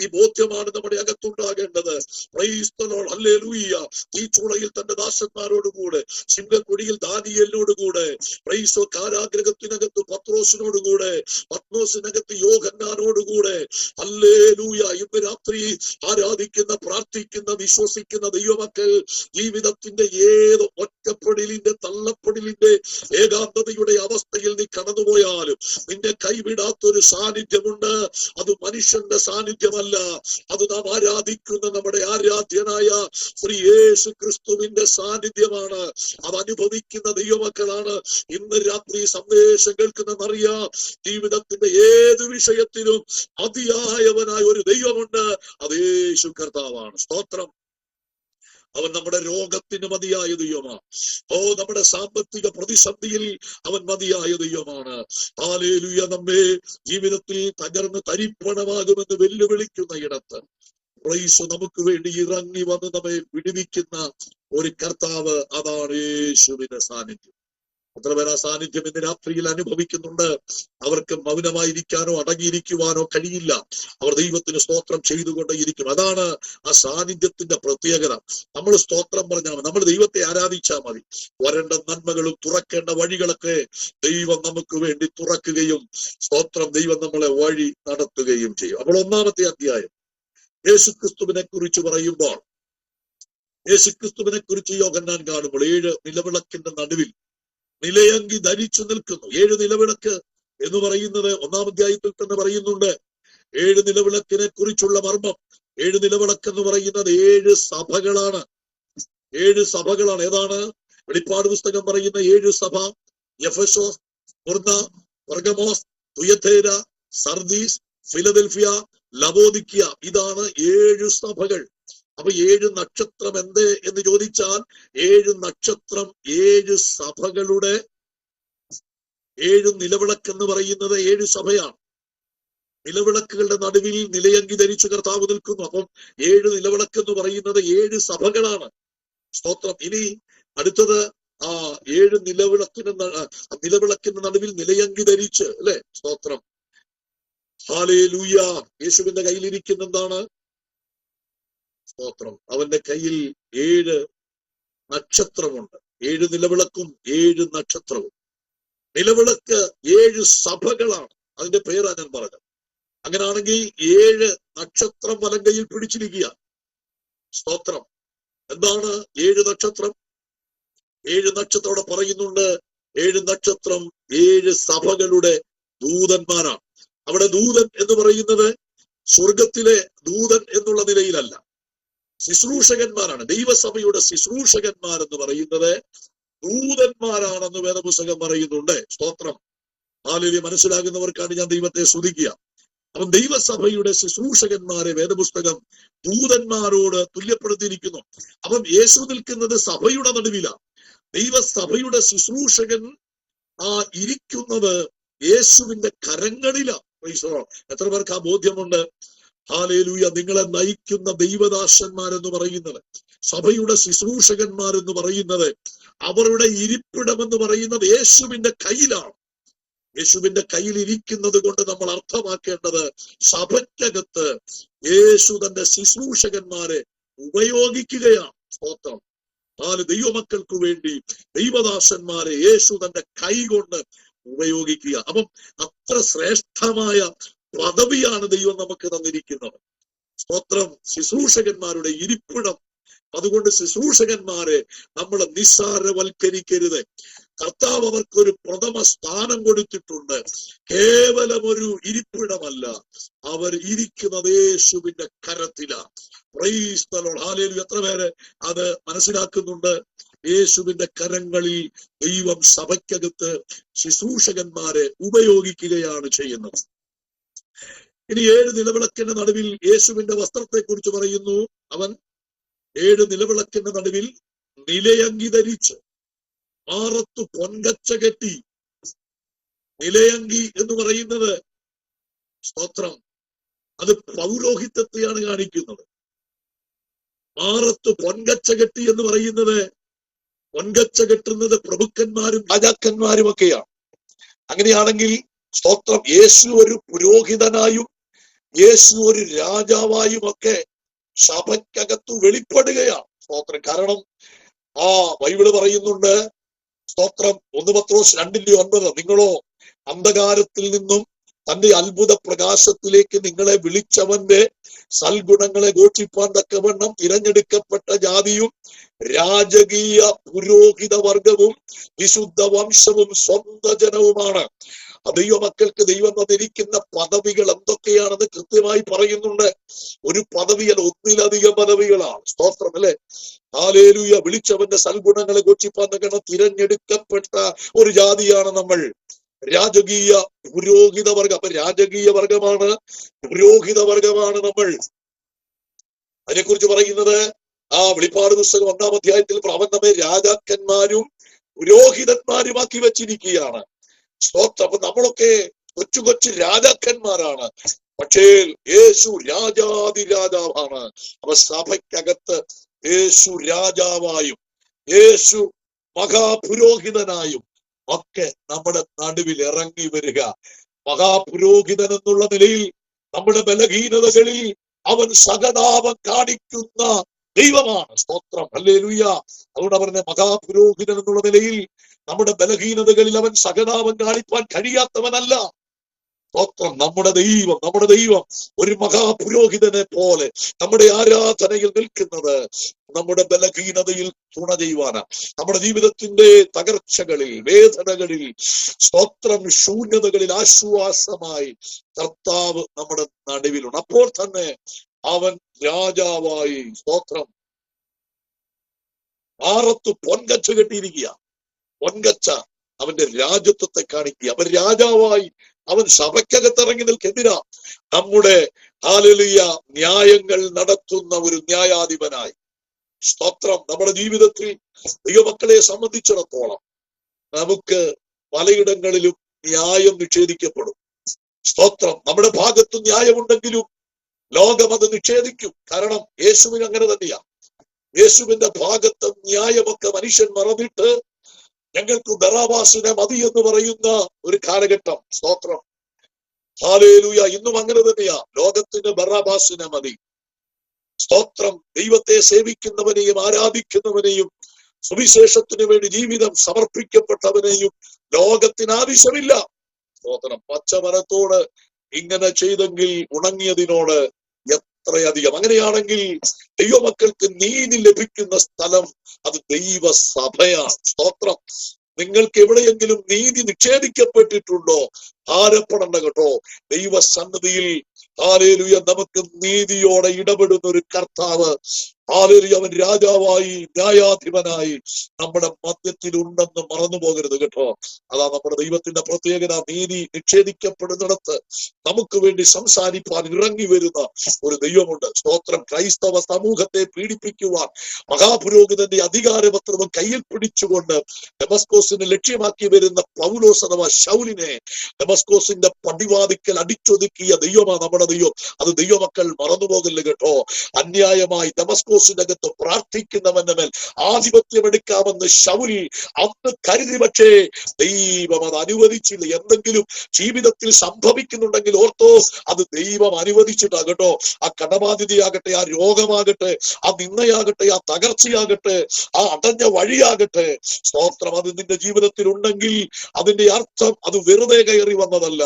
ഈ ബോധ്യമാണ് നമ്മുടെ അകത്തുണ്ടാകേണ്ടത്. Praise the lord, hallelujah. ഈ ചൂളയിൽ തന്റെ ദാസന്മാരോടുകൂടെ, സിംഹക്കുടിയിൽ ദാനിയേലിനോടുകൂടെ, പ്രൈസോ കാരാഗ്രഹത്തിനകത്ത് പത്രോസിനോടുകൂടെ, പത്മോസിനകത്ത് യോഹന്നാനോടുകൂടെ, ഹല്ലേലൂയ. ഇന്ന് രാത്രി ആരാധിക്കുന്ന, പ്രാർത്ഥിക്കുന്ന, വിശ്വസിക്കുന്ന ദൈവമക്കൾ ജീവിതത്തിന്റെ ഏത് ഒറ്റപ്പെടലിന്റെ, തള്ളപ്പെടലിന്റെ, ഏകാന്തതയുടെ അവസ്ഥയിൽ നീ കടന്നുപോയാലും നിന്നെ കൈവിടാത്തൊരു സാന്നിധ്യമുണ്ട്. അത് മനുഷ്യന്റെ സാന്നിധ്യമല്ല, അത് നാം ആരാധിക്കുന്ന നമ്മുടെ ആരാധ്യനായ ശ്രീ യേശു ക്രിസ്തുവിന്റെ സാന്നിധ്യമാണ്. അത് അനുഭവിക്കുന്ന ദൈവമക്കളാണ് ഇന്ന് രാത്രി സന്ദേശം കേൾക്കുന്നതെന്നറിയാം. ജീവിതത്തിന്റെ ഏത് വിഷയത്തിലും അതിയായവനായ ഒരു ദൈവമുണ്ട്, അത് യേശു കർത്താവാണ്. സ്തോത്രം. അവൻ നമ്മുടെ രോഗത്തിന് മതിയായ ദൈവമാണ്. നമ്മുടെ സാമ്പത്തിക പ്രതിസന്ധിയിൽ അവൻ മതിയായ ദൈവമാണ്. ഹല്ലേലൂയ. നമ്മെ ജീവിതത്തിൽ തകർന്ന് തരിപ്പണമാകുമെന്ന് വെല്ലുവിളിക്കുന്ന ഇടത്ത് പ്രൈസ് നമുക്ക് വേണ്ടി ഇറങ്ങി വന്ന് നമ്മെ വിടുവിക്കുന്ന ഒരു കർത്താവ്, അതാണ് യേശുവിന്റെ സാന്നിധ്യം. എത്ര പേർ ആ സാന്നിധ്യം ഇന്ന് രാത്രിയിൽ അനുഭവിക്കുന്നുണ്ട്? അവർക്ക് മൗനമായിരിക്കാനോ അടങ്ങിയിരിക്കുവാനോ കഴിയില്ല. അവർ ദൈവത്തിന് സ്തോത്രം ചെയ്തുകൊണ്ടേയിരിക്കും. അതാണ് ആ സാന്നിധ്യത്തിന്റെ പ്രത്യേകത. നമ്മൾ സ്തോത്രം പറഞ്ഞാൽ മതി, നമ്മൾ ദൈവത്തെ ആരാധിച്ചാൽ മതി. വരേണ്ട നന്മകളും തുറക്കേണ്ട വഴികളൊക്കെ ദൈവം നമുക്ക് വേണ്ടി തുറക്കുകയും സ്തോത്രം ദൈവം നമ്മളെ വഴി നടത്തുകയും ചെയ്യും. അപ്പോൾ ഒന്നാമത്തെ അധ്യായം യേശുക്രിസ്തുവിനെ കുറിച്ച് പറയുമ്പോൾ, യേശുക്രിസ്തുവിനെ കുറിച്ച് യോഹന്നാൻ കാണുമ്പോൾ 7 നിലവിളക്കിന്റെ നടുവിൽ നിലയങ്കി ധരിച്ചു നിൽക്കുന്നു. 7 നിലവിളക്ക് എന്ന് പറയുന്നത് 1-ാം അധ്യായത്തിൽ തന്നെ പറയുന്നുണ്ട്. 7 നിലവിളക്കിനെ കുറിച്ചുള്ള മർമ്മം, 7 നിലവിളക്ക് എന്ന് പറയുന്നത് 7 സഭകളാണ്. 7 സഭകളാണ്. ഏതാണ്? വെളിപ്പാട് പുസ്തകം പറയുന്ന 7 സഭ: എഫെസോസ്, സ്മുർന്ന, പെർഗമോസ്, തുയഥൈര, സർദീസ്, ഫിലദൽഫിയ, ലവോദിക്യ. ഇതാണ് 7 സഭകൾ. അപ്പൊ 7 നക്ഷത്രം എന്ത് എന്ന് ചോദിച്ചാൽ, 7 നക്ഷത്രം 7 സഭകളുടെ 7 നിലവിളക്ക് എന്ന് പറയുന്നത് 7 സഭയാണ്. നിലവിളക്കുകളുടെ നടുവിൽ നിലയങ്കി ധരിച്ചു കർത്താവ് നിൽക്കുന്നു. അപ്പം 7 നിലവിളക്ക് എന്ന് പറയുന്നത് 7 സഭകളാണ്. സ്തോത്രം. ഇനി അടുത്തത് 7 നിലവിളക്കിന്റെ നടുവിൽ നിലയങ്കി ധരിച്ച്, അല്ലെ? സ്തോത്രം. ഹല്ലേലൂയ. യേശുവിന്റെ കയ്യിലിരിക്കുന്ന എന്താണ്? സ്തോത്രം. അവന്റെ കയ്യിൽ 7 നക്ഷത്രമുണ്ട്. 7 നിലവിളക്കും 7 നക്ഷത്രവും. നിലവിളക്ക് 7 സഭകളാണ്. അതിന്റെ പേരാ ഞാൻ പറഞ്ഞത്. അങ്ങനാണെങ്കിൽ 7 നക്ഷത്രം വലം കയ്യിൽ പിടിച്ചിരിക്കുക. സ്തോത്രം. എന്താണ് 7 നക്ഷത്രം? 7 നക്ഷത്രം പറയുന്നുണ്ട്. 7 നക്ഷത്രം 7 സഭകളുടെ ദൂതന്മാരാണ്. അവിടെ ദൂതൻ എന്ന് പറയുന്നത് സ്വർഗത്തിലെ ദൂതൻ എന്നുള്ള നിലയിലല്ല, ശുശ്രൂഷകന്മാരാണ്. ദൈവസഭയുടെ ശുശ്രൂഷകന്മാരെന്ന് പറയുന്നത് ദൂതന്മാരാണെന്ന് വേദപുസ്തകം പറയുന്നുണ്ട്. സ്തോത്രം. ഹല്ലേലൂയ. മനസ്സിലാകുന്നവർക്കാണ് ഞാൻ ദൈവത്തെ സ്തുതിക്കുക. അപ്പം ദൈവസഭയുടെ ശുശ്രൂഷകന്മാരെ വേദപുസ്തകം ദൂതന്മാരോട് തുല്യപ്പെടുത്തിയിരിക്കുന്നു. അപ്പം യേശു നിൽക്കുന്നത് സഭയുടെ നടുവിലാണ്. ദൈവസഭയുടെ ശുശ്രൂഷകൻ ഇരിക്കുന്നത് യേശുവിന്റെ കരങ്ങളിലാണ്. എത്ര പേർക്ക് ആ ബോധ്യമുണ്ട്? ഹല്ലേലൂയ. നിങ്ങളെ നയിക്കുന്ന ദൈവദാസന്മാരെന്ന് പറയുന്നത്, സഭയുടെ ശുശ്രൂഷകന്മാരെന്ന് പറയുന്നത്, അവരുടെ ഇരിപ്പിടമെന്ന് പറയുന്നത് യേശുവിന്റെ കയ്യിലാണ്. യേശുവിന്റെ കയ്യിൽ ഇരിക്കുന്നത് കൊണ്ട് നമ്മൾ അർത്ഥമാക്കേണ്ടത്, സഭയ്ക്കകത്ത് യേശു തന്റെ ശുശ്രൂഷകന്മാരെ ഉപയോഗിക്കുകയാണ്. സ്തോത്രം. 4 ദൈവമക്കൾക്ക് വേണ്ടി ദൈവദാസന്മാരെ യേശു തന്റെ കൈ കൊണ്ട് ഉപയോഗിക്കുക. അപ്പം അത്ര ശ്രേഷ്ഠമായ പദവിയാണ് ദൈവം നമുക്ക് തന്നിരിക്കുന്നത്. സ്തോത്രം. ശുശ്രൂഷകന്മാരുടെ ഇരിപ്പിടം. അതുകൊണ്ട് ശുശ്രൂഷകന്മാരെ നമ്മൾ നിസ്സാരവൽക്കരിക്കരുത്. കർത്താവ് അവർക്കൊരു പ്രഥമ സ്ഥാനം കൊടുത്തിട്ടുണ്ട്. കേവലം ഒരു ഇരിപ്പിടമല്ല, അവർ ഇരിക്കുന്നത് യേശുവിന്റെ കരത്തിലാണ്. Praise the lord. ഹല്ലേലൂയ. എത്ര പേര് അത് മനസ്സിലാക്കുന്നുണ്ട്? യേശുവിന്റെ കരങ്ങളിൽ ദൈവം സഭയ്ക്കകത്ത് ശുശ്രൂഷകന്മാരെ ഉപയോഗിക്കുകയാണ് ചെയ്യുന്നത്. ഇനി 7 നിലവിളക്കിന്റെ നടുവിൽ യേശുവിന്റെ വസ്ത്രത്തെ കുറിച്ച് പറയുന്നു. അവൻ 7 നിലവിളക്കിന്റെ നടുവിൽ നിലയങ്കി ധരിച്ച് മാറത്തു പൊൻകച്ച കെട്ടി. നിലയങ്കി എന്ന് പറയുന്നത്, സ്തോത്രം, അത് പൗരോഹിത്യത്തെയാണ് കാണിക്കുന്നത്. മാറത്തു പൊൻകച്ച കെട്ടി എന്ന് പറയുന്നത്, പൊൻകച്ച കെട്ടുന്നത് പ്രഭുക്കന്മാരും രാജാക്കന്മാരും ഒക്കെയാണ്. അങ്ങനെയാണെങ്കിൽ സ്തോത്രം, യേശു ഒരു പുരോഹിതനായും യേശു ഒരു രാജാവായും ഒക്കെ സഭയ്ക്കകത്ത് വെളിപ്പെടുകയാണ്. സ്തോത്രം. കാരണം ബൈബിള് പറയുന്നുണ്ട്, സ്തോത്രം, 1 പത്രോസ് 2:9, നിങ്ങളോ അന്ധകാരത്തിൽ നിന്നും തന്റെ അത്ഭുത പ്രകാശത്തിലേക്ക് നിങ്ങളെ വിളിച്ചവന്റെ സൽഗുണങ്ങളെ ഘോഷിപ്പാൻ തക്കവണ്ണം തിരഞ്ഞെടുക്കപ്പെട്ട ജാതിയും രാജകീയ പുരോഹിത വർഗവും വിശുദ്ധ വംശവും സ്വന്തം ജനവുമാണ്. ദൈവമക്കൾക്ക് ദൈവം തന്നിരിക്കുന്ന പദവികൾ എന്തൊക്കെയാണെന്ന് കൃത്യമായി പറയുന്നുണ്ട്. ഒരു പദവിയല്ല, ഒന്നിലധികം പദവികളാണ്. സ്തോത്രം, അല്ലെ? ഹല്ലേലൂയ. വിളിച്ചവന്റെ സൽഗുണങ്ങളെ ഘോഷിപ്പാൻ തക്കവണ്ണം തിരഞ്ഞെടുക്കപ്പെട്ട ഒരു ജാതിയാണ് നമ്മൾ. രാജകീയ പുരോഹിത വർഗം. അപ്പൊ രാജകീയ വർഗമാണ്, പുരോഹിത വർഗമാണ് നമ്മൾ. അതിനെക്കുറിച്ച് പറയുന്നത് വെളിപ്പാട് പുസ്തകം 1-ാം അധ്യായത്തിൽ അവൻ നമ്മെ രാജാക്കന്മാരും പുരോഹിതന്മാരുമാക്കി വെച്ചിരിക്കുകയാണ്. സ്തോത്രം. അപ്പൊ നമ്മളൊക്കെ കൊച്ചു കൊച്ചു രാജാക്കന്മാരാണ്. പക്ഷേ യേശു രാജാതിരാജാവാണ്. അപ്പൊ സഭയ്ക്കകത്ത് യേശു രാജാവായും യേശു മഹാപുരോഹിതനായും ഒക്കെ നമ്മുടെ നടുവിൽ ഇറങ്ങി വരിക. മഹാപുരോഹിതൻ എന്നുള്ള നിലയിൽ നമ്മുടെ ബലഹീനതകളിൽ അവൻ സഹതാപം കാണിക്കുന്ന ദൈവമാണ്. സ്തോത്രം. ഹല്ലേലൂയ. അതുകൊണ്ട് പറഞ്ഞ മഹാപുരോഹിതൻ എന്നുള്ള നിലയിൽ നമ്മുടെ ബലഹീനതകളിൽ അവൻ സഹതാപം കാണിപ്പാൻ കഴിയാത്തവനല്ല. സ്തോത്രം. നമ്മുടെ ദൈവം ഒരു മഹാപുരോഹിതനെ പോലെ നമ്മുടെ ആരാധനയിൽ നിൽക്കുന്നത് നമ്മുടെ ബലഹീനതയിൽ തുണ ചെയ്യുവാനാണ്. നമ്മുടെ ജീവിതത്തിന്റെ തകർച്ചകളിൽ, വേദനകളിൽ, സ്തോത്രം, ശൂന്യതകളിൽ ആശ്വാസമായി കർത്താവ് നമ്മുടെ നടുവിലുണ്ട്. അപ്പോൾ തന്നെ അവൻ രാജാവായി, സ്തോത്രം, മാറത്ത് പൊൻകച്ച കെട്ടിയിരിക്കുക. പൊൻകച്ച അവന്റെ രാജ്യത്വത്തെ കാണിക്കുക. അവൻ രാജാവായി അവൻ സഭയ്ക്കകത്ത് ഇറങ്ങി നിൽക്കെതിരാ നമ്മുടെ ഹല്ലേലൂയ ന്യായങ്ങൾ നടത്തുന്ന ഒരു ന്യായാധിപനായി. സ്തോത്രം. നമ്മുടെ ജീവിതത്തിൽ ദൈവമക്കളെ സംബന്ധിച്ചിടത്തോളം നമുക്ക് പലയിടങ്ങളിലും ന്യായം നിഷേധിക്കപ്പെടും. സ്തോത്രം. നമ്മുടെ ഭാഗത്ത് ന്യായമുണ്ടെങ്കിലും ലോകം അത് നിഷേധിക്കും. കാരണം യേശുവിന് അങ്ങനെ തന്നെയാ. യേശുവിന്റെ ഭാഗത്ത് ന്യായമൊക്കെ മനുഷ്യൻ മറന്നിട്ട് ഞങ്ങൾക്ക് ബറാബാസിനെ മതി എന്ന് പറയുന്ന ഒരു കാലഘട്ടം. സ്തോത്രം. ഹല്ലേലൂയ. ഇന്നും അങ്ങനെ തന്നെയാ. ലോകത്തിന് ബറാബാസിനെ മതി. സ്തോത്രം. ദൈവത്തെ സേവിക്കുന്നവനെയും ആരാധിക്കുന്നവനെയും സുവിശേഷത്തിന് വേണ്ടി ജീവിതം സമർപ്പിക്കപ്പെട്ടവനെയും ലോകത്തിന് ആവശ്യമില്ല. സ്തോത്രം. പച്ചമരത്തോട് ഇങ്ങനെ ചെയ്തെങ്കിൽ ഉണങ്ങിയതിനോട് എത്രയധികം. അങ്ങനെയാണെങ്കിൽ ദൈവമക്കൾക്ക് നീതി ലഭിക്കുന്ന സ്ഥലം അത് ദൈവസഭയാണ്. സ്തോത്രം. നിങ്ങൾക്ക് എവിടെയെങ്കിലും നീതി നിഷേധിക്കപ്പെട്ടിട്ടുണ്ടോ? ഭാരപ്പെടണ്ട കേട്ടോ. ദൈവസന്നിധിയിൽ ഹല്ലേലൂയ നമുക്ക് നീതിയോടെ ഇടപെടുന്ന ഒരു കർത്താവ്, ഹല്ലേലൂയ, അവൻ രാജാവായി ന്യായാധിപനായി നമ്മുടെ മധ്യത്തിൽ ഉണ്ടെന്ന് മറന്നു പോകരുത് കേട്ടോ. അതാ നമ്മുടെ ദൈവത്തിന്റെ പ്രത്യേകത. നീതി നിഷേധിക്കപ്പെടുന്നിടത്ത് നമുക്ക് വേണ്ടി സംസാരിപ്പാൻ ഇറങ്ങി വരുന്ന ഒരു ദൈവമുണ്ട്. സ്തോത്രം. ക്രൈസ്തവ സമൂഹത്തെ പീഡിപ്പിക്കുവാൻ മഹാപുരോഹിതന്റെ അധികാരപത്രവും കയ്യിൽ പിടിച്ചുകൊണ്ട് ദമസ്കോസിനെ ലക്ഷ്യമാക്കി വരുന്ന പൗലോസ് അഥവാ ശൗലിനെ ദമസ്കോസിന്റെ പടിവാതിക്കൽ അടിച്ചൊതുക്കിയ ദൈവമാണ് നമ്മുടെ ദൈവം. അത് ദൈവമക്കൾ മറന്നുപോകല്ല കേട്ടോ. അന്യായമായി ദമസ്കോസ് ദമാസ്കോസിന്റെ അകത്ത് പ്രാർത്ഥിക്കുന്നവന്റെ മേൽ ആധിപത്യം എടുക്കാമെന്ന് ശൗൽ അന്ന് കരുതി. പക്ഷേ ദൈവം അത് അനുവദിച്ചില്ല. എന്തെങ്കിലും ജീവിതത്തിൽ സംഭവിക്കുന്നുണ്ടെങ്കിൽ ഓർത്തോ, അത് ദൈവം അനുവദിച്ചിട്ടാകട്ടോ. ആ കടബാധ്യതയാകട്ടെ, ആ രോഗമാകട്ടെ, ആ നിന്ദയാകട്ടെ, ആ തകർച്ചയാകട്ടെ, ആ അടഞ്ഞ വഴിയാകട്ടെ, സ്തോത്രം, അത് നിന്റെ ജീവിതത്തിൽ ഉണ്ടെങ്കിൽ അതിന്റെ അർത്ഥം അത് വെറുതെ കയറി വന്നതല്ല,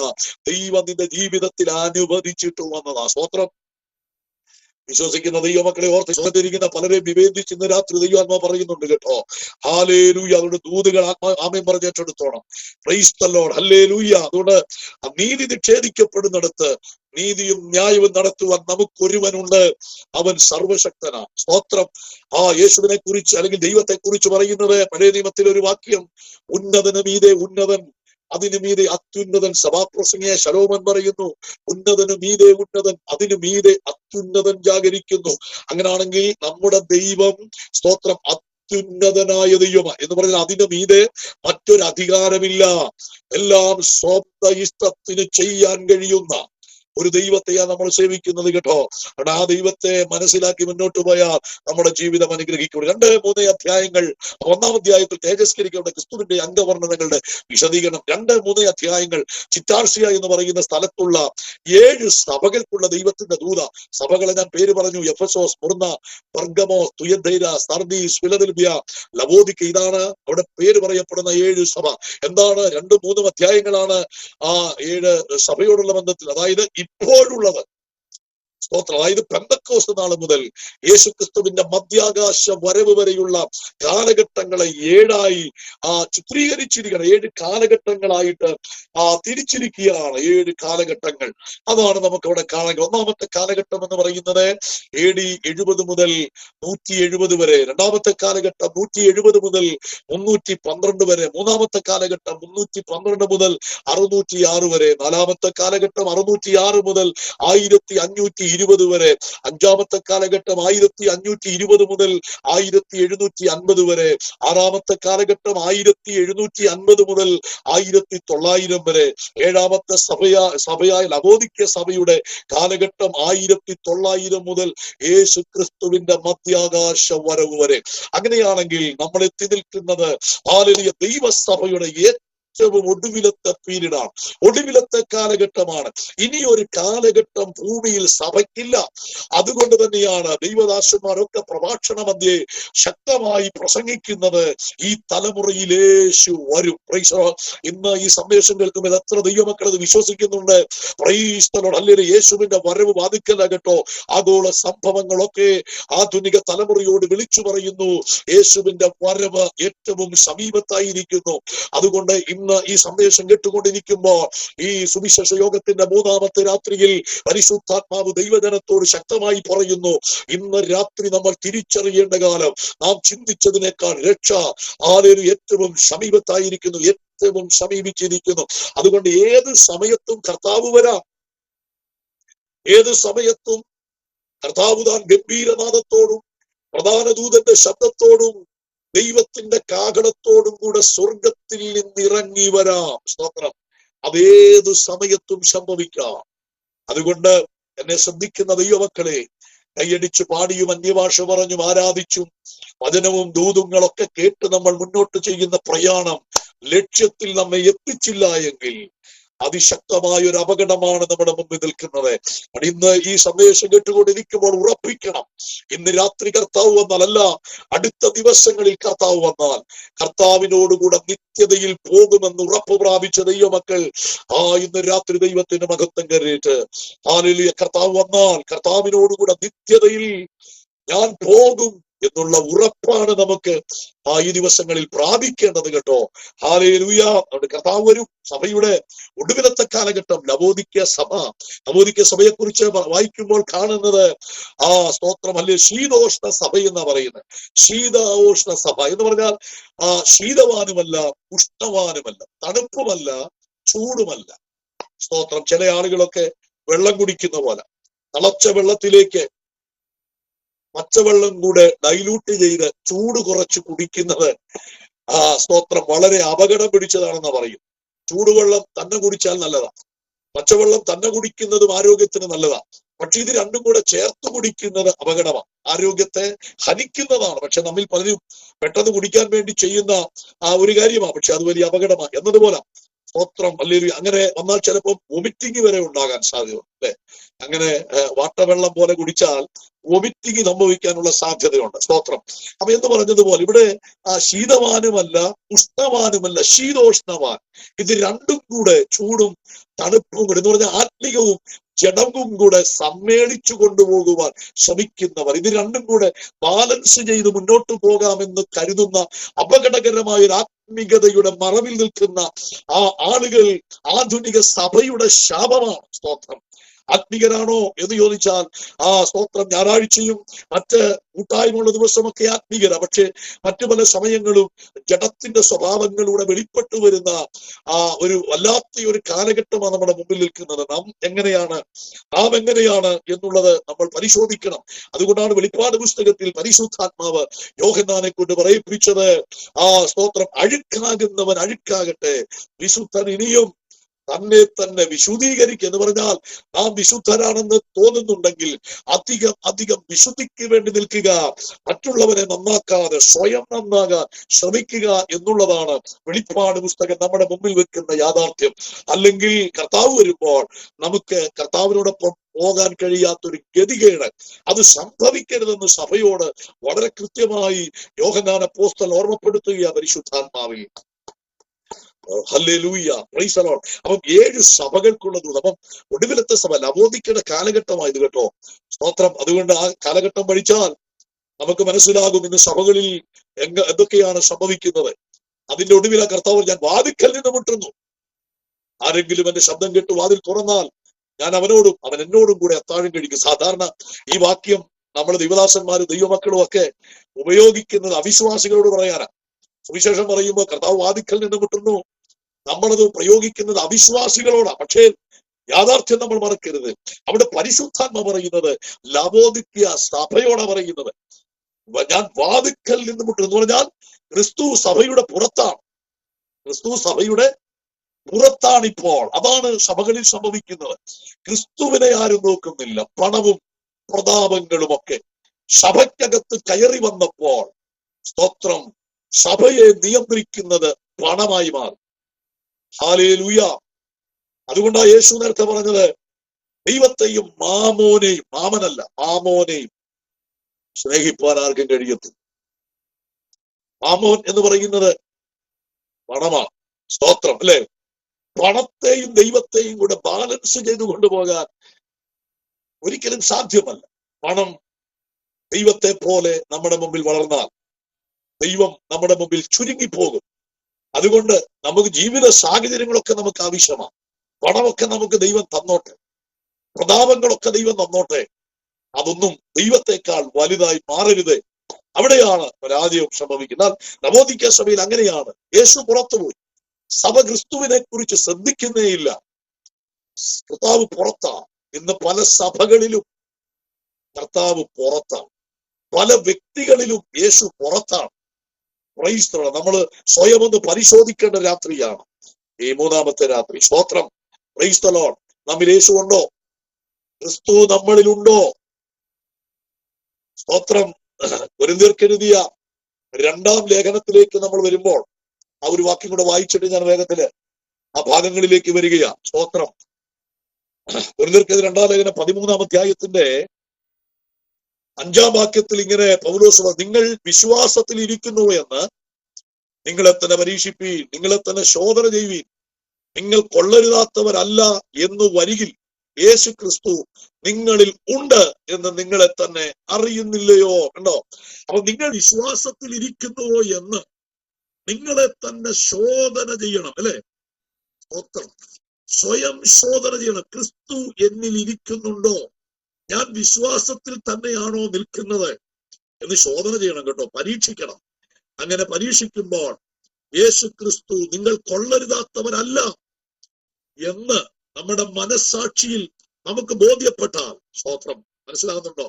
ദൈവം നിന്റെ ജീവിതത്തിൽ അനുവദിച്ചിട്ട് വന്നതാ. സ്തോത്രം. വിശ്വസിക്കുന്ന ദൈവമക്കളെ ഓർത്ത് ശ്രദ്ധിച്ചിരിക്കുന്ന പലരെയും വിവേദിച്ച് ഇന്ന് രാത്രി ദൈവാത്മാ പറയുന്നുണ്ട് കേട്ടോ. ഹല്ലേലൂയ. അതുകൊണ്ട് ദൂതുകൾ ആമേൻ പറഞ്ഞ് ഏറ്റെടുത്തോണം. Praise the lord. ഹല്ലേലൂയ. അതുകൊണ്ട് നീതി നിഷേധിക്കപ്പെടുന്നിടത്ത് നീതിയും ന്യായവും നടത്തുവാൻ നമുക്കൊരുവനുണ്ട്, അവൻ സർവശക്തനാ. സ്തോത്രം. യേശുവിനെ കുറിച്ച് അല്ലെങ്കിൽ ദൈവത്തെ കുറിച്ച് പറയുന്നത് പഴയ നിയമത്തിൽ ഒരു വാക്യം, ഉന്നതന് മീതെ ഉന്നതൻ, അതിനു മീതെ അത്യുന്നതൻ. സഭാപ്രസംഗിയായ ശലോമോൻ പറയുന്നു, ഉന്നതനു മീതെ ഉന്നതൻ, അതിനു മീതെ അത്യുന്നതൻ ജാഗരിക്കുന്നു. അങ്ങനാണെങ്കിൽ നമ്മുടെ ദൈവം, സ്തോത്രം, അത്യുന്നതനായ ദൈവമാ എന്ന് പറഞ്ഞാൽ അതിനു മീതെ മറ്റൊരു അധികാരമില്ല. എല്ലാം സ്വന്തം ഇഷ്ടത്തിന് ചെയ്യാൻ കഴിയുന്ന ഒരു ദൈവത്തെയാണ് നമ്മൾ സേവിക്കുന്നത് കേട്ടോ. കാരണം ആ ദൈവത്തെ മനസ്സിലാക്കി മുന്നോട്ട് പോയാൽ നമ്മുടെ ജീവിതം അനുഗ്രഹിക്കും. 2-3 അധ്യായങ്ങൾ. 1-ാം അധ്യായത്തിൽ തേജസ്കരിക്കേണ്ട ക്രിസ്തുവിന്റെ അംഗവർണ്ണനകളുടെ വിശദീകരണം. 2-3 അധ്യായങ്ങൾ ചിറ്റാർസിയ എന്ന് പറയുന്ന സ്ഥലത്തുള്ള 7 സഭകൾക്കുള്ള ദൈവത്തിന്റെ ദൂത. സഭകളെ ഞാൻ പേര് പറഞ്ഞു: എഫെസോസ്, സ്മുർന്ന, പെർഗമോസ്, തുയഥൈര, സർദീസ്, ഫിലദൽഫിയ, ലവോദിക്ക. ഇതാണ് അവിടെ പേര് പറയപ്പെടുന്ന 7 സഭ. എന്താണ്? 2-3 അധ്യായങ്ങളാണ് ആ 7 സഭയോടുള്ള ബന്ധത്തിൽ, അതായത് ഇപ്പോഴുള്ളത്. സ്തോത്രം. അതായത് പെന്തക്കോസ്ത് നാൾ മുതൽ യേശുക്രിസ്തുവിന്റെ മധ്യാകാശ വരവ് വരെയുള്ള കാലഘട്ടങ്ങളെ 7ആയി ചിത്രീകരിച്ചിരിക്കണം. 7 കാലഘട്ടങ്ങളായിട്ട് തിരിച്ചിരിക്കുകയാണ്. 7 കാലഘട്ടങ്ങൾ. അതാണ് നമുക്ക് അവിടെ കാണാൻ. 1-ാമത്തെ കാലഘട്ടം എന്ന് പറയുന്നത് AD 70 മുതൽ 170 വരെ. 2-ാമത്തെ കാലഘട്ടം 170 മുതൽ 312 വരെ. 3-ാമത്തെ കാലഘട്ടം 312 മുതൽ 606 വരെ. 4-ാമത്തെ കാലഘട്ടം 606 മുതൽ 1520 വരെ. 5-ാമത്തെ കാലഘട്ടം 1520 മുതൽ 1750 വരെ. 6-ാമത്തെ കാലഘട്ടം 1750 മുതൽ 1900 വരെ. 7-ാമത്തെ സഭയായ ലവോദിക്ക സഭയുടെ കാലഘട്ടം 1900 മുതൽ യേശു ക്രിസ്തുവിന്റെ മധ്യാകാശ വരവ് വരെ. അങ്ങനെയാണെങ്കിൽ നമ്മൾ എത്തി നിൽക്കുന്നത് ഹല്ലേലൂയ ദൈവസഭയുടെ ഏറ്റവും ഒടുവിലത്തെ പീരീഡാണ്, ഒടുവിലത്തെ കാലഘട്ടമാണ്. ഇനി ഒരു കാലഘട്ടം ഭൂമിയിൽ സഭയ്ക്കില്ല. അതുകൊണ്ട് തന്നെയാണ് ദൈവദാസന്മാരൊക്കെ പ്രഭാഷണ മധ്യേ ശക്തമായി പ്രസംഗിക്കുന്നത്, ഈ തലമുറയിൽ യേശു വരും. Price the Lord. ഇന്ന് ഈ സന്ദേശം കേൾക്കുമ്പോൾ എത്ര ദൈവമക്കൾ അത് വിശ്വസിക്കുന്നുണ്ട്? Price the lord. ഹല്ലേലൂയ. യേശുവിന്റെ വരവ് വാതിക്കല കേട്ടോ. ആഗോള സംഭവങ്ങളൊക്കെ ആധുനിക തലമുറയോട് വിളിച്ചു പറയുന്നു, യേശുവിന്റെ വരവ് ഏറ്റവും സമീപത്തായിരിക്കുന്നു. അതുകൊണ്ട് ഇന്ന് ഈ സന്ദേശം കേട്ടുകൊണ്ടിരിക്കുമ്പോൾ ഈ സുവിശേഷ യോഗത്തിന്റെ 3-ാമത്തെ രാത്രിയിൽ പരിശുദ്ധാത്മാവ് ദൈവജനത്തോട് ശക്തമായി പറയുന്നു, ഇന്ന് രാത്രി നമ്മൾ തിരിച്ചറിയേണ്ട കാലം നാം ചിന്തിച്ചതിനേക്കാൾ രക്ഷ ഏറ്റവും സമീപത്തായിരിക്കുന്നു, ഏറ്റവും സമീപിച്ചിരിക്കുന്നു. അതുകൊണ്ട് ഏത് സമയത്തും കർത്താവ് വരാം. ഏത് സമയത്തും കർത്താവ് താൻ ഗംഭീരനാദത്തോടും പ്രധാന ദൂതന്റെ ശബ്ദത്തോടും ദൈവത്തിന്റെ കാഹളത്തോടും കൂടെ സ്വർഗത്തിൽ നിന്നിറങ്ങി വരാം. സ്തോത്രം. അതേതു സമയത്തും സംഭവിക്കാം. അതുകൊണ്ട് എന്നെ ശ്രദ്ധിക്കുന്ന ദൈവമക്കളെ, കൈയടിച്ചു പാടിയും അന്യഭാഷ പറഞ്ഞും ആരാധിച്ചും വചനവും ദൂതുങ്ങളൊക്കെ കേട്ട് നമ്മൾ മുന്നോട്ട് ചെയ്യുന്ന പ്രയാണം ലക്ഷ്യത്തിൽ നമ്മെ എത്തിച്ചില്ല എങ്കിൽ അതിശക്തമായ ഒരു അപകടമാണ് നമ്മുടെ മുമ്പിൽ നിൽക്കുന്നത്. ഇന്ന് ഈ സന്ദേശം കേട്ടുകൊണ്ടിരിക്കുമ്പോൾ ഉറപ്പിക്കണം, ഇന്ന് രാത്രി കർത്താവ് വന്നാലല്ല, അടുത്ത ദിവസങ്ങളിൽ കർത്താവ് വന്നാൽ കർത്താവിനോടുകൂടെ നിത്യതയിൽ പോകുമെന്ന് ഉറപ്പ് പ്രാപിച്ച ദൈവമക്കൾ ഇന്ന് രാത്രി ദൈവത്തിന്റെ മഹത്വം കയറിയിട്ട് ഹല്ലേലൂയ. കർത്താവ് വന്നാൽ കർത്താവിനോടുകൂടെ നിത്യതയിൽ ഞാൻ പോകും എന്നുള്ള ഉറപ്പാണ് നമുക്ക് ഈ ദിവസങ്ങളിൽ പ്രാപിക്കേണ്ടത് കേട്ടോ. ഹല്ലേലൂയ. അതുകൊണ്ട് കർത്താവ് വരും. സഭയുടെ ഒടുവിലത്തെ കാലഘട്ടം ലവോദിക്ക സഭ. ലവോദിക്ക സഭയെ കുറിച്ച് വായിക്കുമ്പോൾ കാണുന്നത് സ്തോത്രം അല്ലെ, ശീതോഷ്ണ സഭ എന്നാ പറയുന്നത്. ശീതോഷ്ണ സഭ എന്ന് പറഞ്ഞാൽ ശീതവാനുമല്ല, ഉഷ്ണവാനുമല്ല, തണുപ്പുമല്ല, ചൂടുമല്ല. സ്തോത്രം. ചില ആളുകളൊക്കെ വെള്ളം കുടിക്കുന്ന പോലെ തിളച്ച വെള്ളത്തിലേക്ക് പച്ചവെള്ളം കൂടെ ഡൈലൂട്ട് ചെയ്ത് ചൂട് കുറച്ച് കുടിക്കുന്നത് സ്തോത്രം വളരെ അപകടം പിടിച്ചതാണെന്ന് പറയും. ചൂടുവെള്ളം തന്നെ കുടിച്ചാൽ നല്ലതാ, പച്ചവെള്ളം തന്നെ കുടിക്കുന്നതും ആരോഗ്യത്തിന് നല്ലതാ. പക്ഷെ ഇത് രണ്ടും കൂടെ ചേർത്ത് കുടിക്കുന്നത് അപകടമാണ്, ആരോഗ്യത്തെ ഹനിക്കുന്നതാണ്. പക്ഷെ നമ്മിൽ പലരും പെട്ടെന്ന് കുടിക്കാൻ വേണ്ടി ചെയ്യുന്ന ഒരു കാര്യമാണ്, പക്ഷെ അത് വലിയ അപകടമാണ് എന്നതുപോലെ. സ്തോത്രം, അല്ലെങ്കിൽ അങ്ങനെ വന്നാൽ ചിലപ്പോൾ വൊമിറ്റിംഗ് വരെ ഉണ്ടാകാൻ സാധ്യത അല്ലെ. അങ്ങനെ വാട്ടവെള്ളം പോലെ കുടിച്ചാൽ വൊമിറ്റിംഗ് സംഭവിക്കാനുള്ള സാധ്യതയുണ്ട്. സ്തോത്രം. അപ്പൊ എന്ന് പറഞ്ഞതുപോലെ ഇവിടെ ശീതവാനുമല്ല ഉഷ്ണവാനുമല്ല, ശീതോഷ്ണവാൻ, ഇത് രണ്ടും കൂടെ, ചൂടും തണുപ്പും കൂടെ എന്ന് പറഞ്ഞാൽ ആത്മികവും ജഡവും കൂടെ സമ്മേളിച്ചു കൊണ്ടുപോകുവാൻ ശ്രമിക്കുന്നവർ, ഇത് രണ്ടും കൂടെ ബാലൻസ് ചെയ്ത് മുന്നോട്ട് പോകാമെന്ന് കരുതുന്ന അപകടകരമായ ഒരു ആത്മികതയുടെ മറവിൽ നിൽക്കുന്ന ആളുകൾ ആധുനിക സഭയുടെ ശാപമാണ്. സ്തോത്രം. ആത്മികരാണോ എന്ന് ചോദിച്ചാൽ സ്തോത്രം, ഞായറാഴ്ചയും മറ്റ് കൂട്ടായ്മയുള്ള ദിവസമൊക്കെ ആത്മീയര, പക്ഷെ മറ്റു പല സമയങ്ങളും ജഡത്തിന്റെ സ്വഭാവങ്ങളിലൂടെ വെളിപ്പെട്ടു വരുന്ന ഒരു വല്ലാത്ത ഒരു കാലഘട്ടമാണ് നമ്മുടെ മുമ്പിൽ നിൽക്കുന്നത്. നാം എങ്ങനെയാണ് എന്നുള്ളത് നമ്മൾ പരിശോധിക്കണം. അതുകൊണ്ടാണ് വെളിപ്പാട് പുസ്തകത്തിൽ പരിശുദ്ധാത്മാവ് യോഹന്നാനെ കൊണ്ട് പറയിപ്പിച്ചത്, സ്തോത്രം, അഴുക്കാകുന്നവൻ അഴുക്കാകട്ടെ, വിശുദ്ധൻ ഇനിയും തന്നെ തന്നെ വിശുദ്ധീകരിക്കുക. എന്ന് പറഞ്ഞാൽ നാം വിശുദ്ധരാണെന്ന് തോന്നുന്നുണ്ടെങ്കിൽ അധികം വിശുദ്ധിക്ക് വേണ്ടി നിൽക്കുക, മറ്റുള്ളവരെ നന്നാക്കാതെ സ്വയം നന്നാകാൻ ശ്രമിക്കുക എന്നുള്ളതാണ് വെളിപ്പാട് പുസ്തകം നമ്മുടെ മുമ്പിൽ വെക്കുന്ന യാഥാർത്ഥ്യം. അല്ലെങ്കിൽ കർത്താവ് വരുമ്പോൾ നമുക്ക് കർത്താവിനോടൊപ്പം പോകാൻ കഴിയാത്തൊരു ഗതികേട്, അത് സംഭവിക്കരുതെന്ന് സഭയോട് വളരെ കൃത്യമായി യോഹന്നാൻ അപ്പോസ്തലൻ ഓർമ്മപ്പെടുത്തുക പരിശുദ്ധാത്മാവിൽ. Hallelujah, price the lord. അപ്പം 7 സഭകൾക്കുള്ളത്. അപ്പം ഒടുവിലത്തെ സഭ ലവോദിക്കയുടെ കാലഘട്ടമായത് കേട്ടോ. സ്തോത്രം. അതുകൊണ്ട് ആ കാലഘട്ടം പഠിച്ചാൽ നമുക്ക് മനസ്സിലാകും ഇന്ന് സഭകളിൽ എന്തൊക്കെയാണ് സംഭവിക്കുന്നത്. അതിന്റെ ഒടുവിലെ കർത്താവ്, ഞാൻ വാതിൽക്കൽ നിന്ന് മുട്ടുന്നു, ആരെങ്കിലും എന്റെ ശബ്ദം കേട്ട് വാതിൽ തുറന്നാൽ ഞാൻ അവനോടും അവൻ എന്നോടും കൂടെ അത്താഴം കഴിക്കും. സാധാരണ ഈ വാക്യം നമ്മൾ ദൈവദാസന്മാരും ദൈവമക്കളും ഒക്കെ ഉപയോഗിക്കുന്നത് അവിശ്വാസികളോട് പറയാനാണ്. സുവിശേഷം പറയുമ്പോൾ കർത്താവ് വാതിൽക്കൽ നിന്ന് മുട്ടുന്നു, നമ്മളത് പ്രയോഗിക്കുന്നത് അവിശ്വാസികളോടാണ്. പക്ഷേ യാഥാർത്ഥ്യം നമ്മൾ മറക്കരുത്. അവിടെ പരിശുദ്ധാത്മ പറയുന്നത് ലവോദിക്യ സഭയോടാ പറയുന്നത്. ഞാൻ വാതിൽക്കൽ നിന്ന് മുട്ടുന്നു എന്ന് പറഞ്ഞാൽ ക്രിസ്തു സഭയുടെ പുറത്താണ്. ക്രിസ്തു സഭയുടെ പുറത്താണിപ്പോൾ. അതാണ് സഭകളിൽ സംഭവിക്കുന്നത്. ക്രിസ്തുവിനെ ആരും നോക്കുന്നില്ല. പണവും പ്രതാപങ്ങളും ഒക്കെ സഭയ്ക്കകത്ത് കയറി വന്നപ്പോൾ, സ്തോത്രം, സഭയെ നിയന്ത്രിക്കുന്നത് പണമായി മാറി. ഹല്ലേലൂയ. അതുകൊണ്ടാണ് യേശു നേരത്തെ പറഞ്ഞത്, ദൈവത്തെയും മാമോനെയും, മാമനല്ല മാമോനെയും സ്നേഹിപ്പാൻ ആർക്കും കഴിയത്തില്ല. മാമോൻ എന്ന് പറയുന്നത് പണമാണ്. സ്തോത്രം, അല്ലെ. പണത്തെയും ദൈവത്തെയും കൂടെ ബാലൻസ് ചെയ്തു കൊണ്ടുപോകാൻ ഒരിക്കലും സാധ്യമല്ല. പണം ദൈവത്തെ പോലെ നമ്മുടെ മുമ്പിൽ വളർന്നാൽ ദൈവം നമ്മുടെ മുമ്പിൽ ചുരുങ്ങിപ്പോകും. അതുകൊണ്ട് നമുക്ക് ജീവിത സാഹചര്യങ്ങളൊക്കെ നമുക്ക് ആവശ്യമാണ്. പണമൊക്കെ നമുക്ക് ദൈവം തന്നോട്ടെ, പ്രതാപങ്ങളൊക്കെ ദൈവം തന്നോട്ടെ, അതൊന്നും ദൈവത്തെക്കാൾ വലുതായി മാറരുത്. അവിടെയാണ് പരാജയം സംഭവിക്കുന്നത്. ലവോദിക്യ സഭയിൽ അങ്ങനെയാണ്. യേശു പുറത്തുപോയി, സഭ ക്രിസ്തുവിനെ കുറിച്ച് ശ്രദ്ധിക്കുന്നേയില്ല. കർത്താവ് പുറത്താണ്. ഇന്ന് പല സഭകളിലും കർത്താവ് പുറത്താണ്, പല വ്യക്തികളിലും യേശു പുറത്താണ്. Price the Lord. നമ്മൾ സ്വയം ഒന്ന് പരിശോധിക്കേണ്ട രാത്രിയാണ് ഈ 3ാമത്തെ രാത്രി. സ്തോത്രം, പ്രൈസ് ദി ലോർഡ്. നമ്മിൽ യേശു ഉണ്ടോ? ക്രിസ്തു നമ്മളിലുണ്ടോ? സ്തോത്രം. കൊരിന്ത്യർക്കെഴുതിയ 2ാം ലേഖനത്തിലേക്ക് നമ്മൾ വരുമ്പോൾ ആ ഒരു വാക്യം കൂടെ വായിച്ചിട്ട് ഞാൻ വേഗത്തില് ആ ഭാഗങ്ങളിലേക്ക് വരികയാണ്. സ്തോത്രം. കൊരിന്ത്യർക്കെതിരെ 2ാം ലേഖനം 13ാം അധ്യായത്തിന്റെ 5ാം വാക്യത്തിൽ ഇങ്ങനെ പൗലോസ്, നിങ്ങൾ വിശ്വാസത്തിൽ ഇരിക്കുന്നു എന്ന് നിങ്ങളെ തന്നെ പരീക്ഷിപ്പീൻ, നിങ്ങളെ തന്നെ ശോധന ചെയ്യുവീൻ, നിങ്ങൾ കൊള്ളരുതാത്തവരല്ല എന്ന് വരികിൽ യേശു ക്രിസ്തു നിങ്ങളിൽ ഉണ്ട് എന്ന് നിങ്ങളെ തന്നെ അറിയുന്നില്ലയോ? കണ്ടോ? അപ്പൊ നിങ്ങൾ വിശ്വാസത്തിൽ ഇരിക്കുന്നുവോ എന്ന് നിങ്ങളെ തന്നെ ശോധന ചെയ്യണം, അല്ലെ? സ്വയം ശോധന ചെയ്യണം. ക്രിസ്തു എന്നിൽ ഇരിക്കുന്നുണ്ടോ? ഞാൻ വിശ്വാസത്തിൽ തന്നെയാണോ നിൽക്കുന്നത് എന്ന് ശോധന ചെയ്യണം കേട്ടോ, പരീക്ഷിക്കണം. അങ്ങനെ പരീക്ഷിക്കുമ്പോൾ യേശു ക്രിസ്തു നിങ്ങൾ കൊള്ളരുതാത്തവരല്ല എന്ന് നമ്മുടെ മനസ്സാക്ഷിയിൽ നമുക്ക് ബോധ്യപ്പെട്ടാൽ, സ്തോത്രം, മനസ്സിലാകുന്നുണ്ടോ?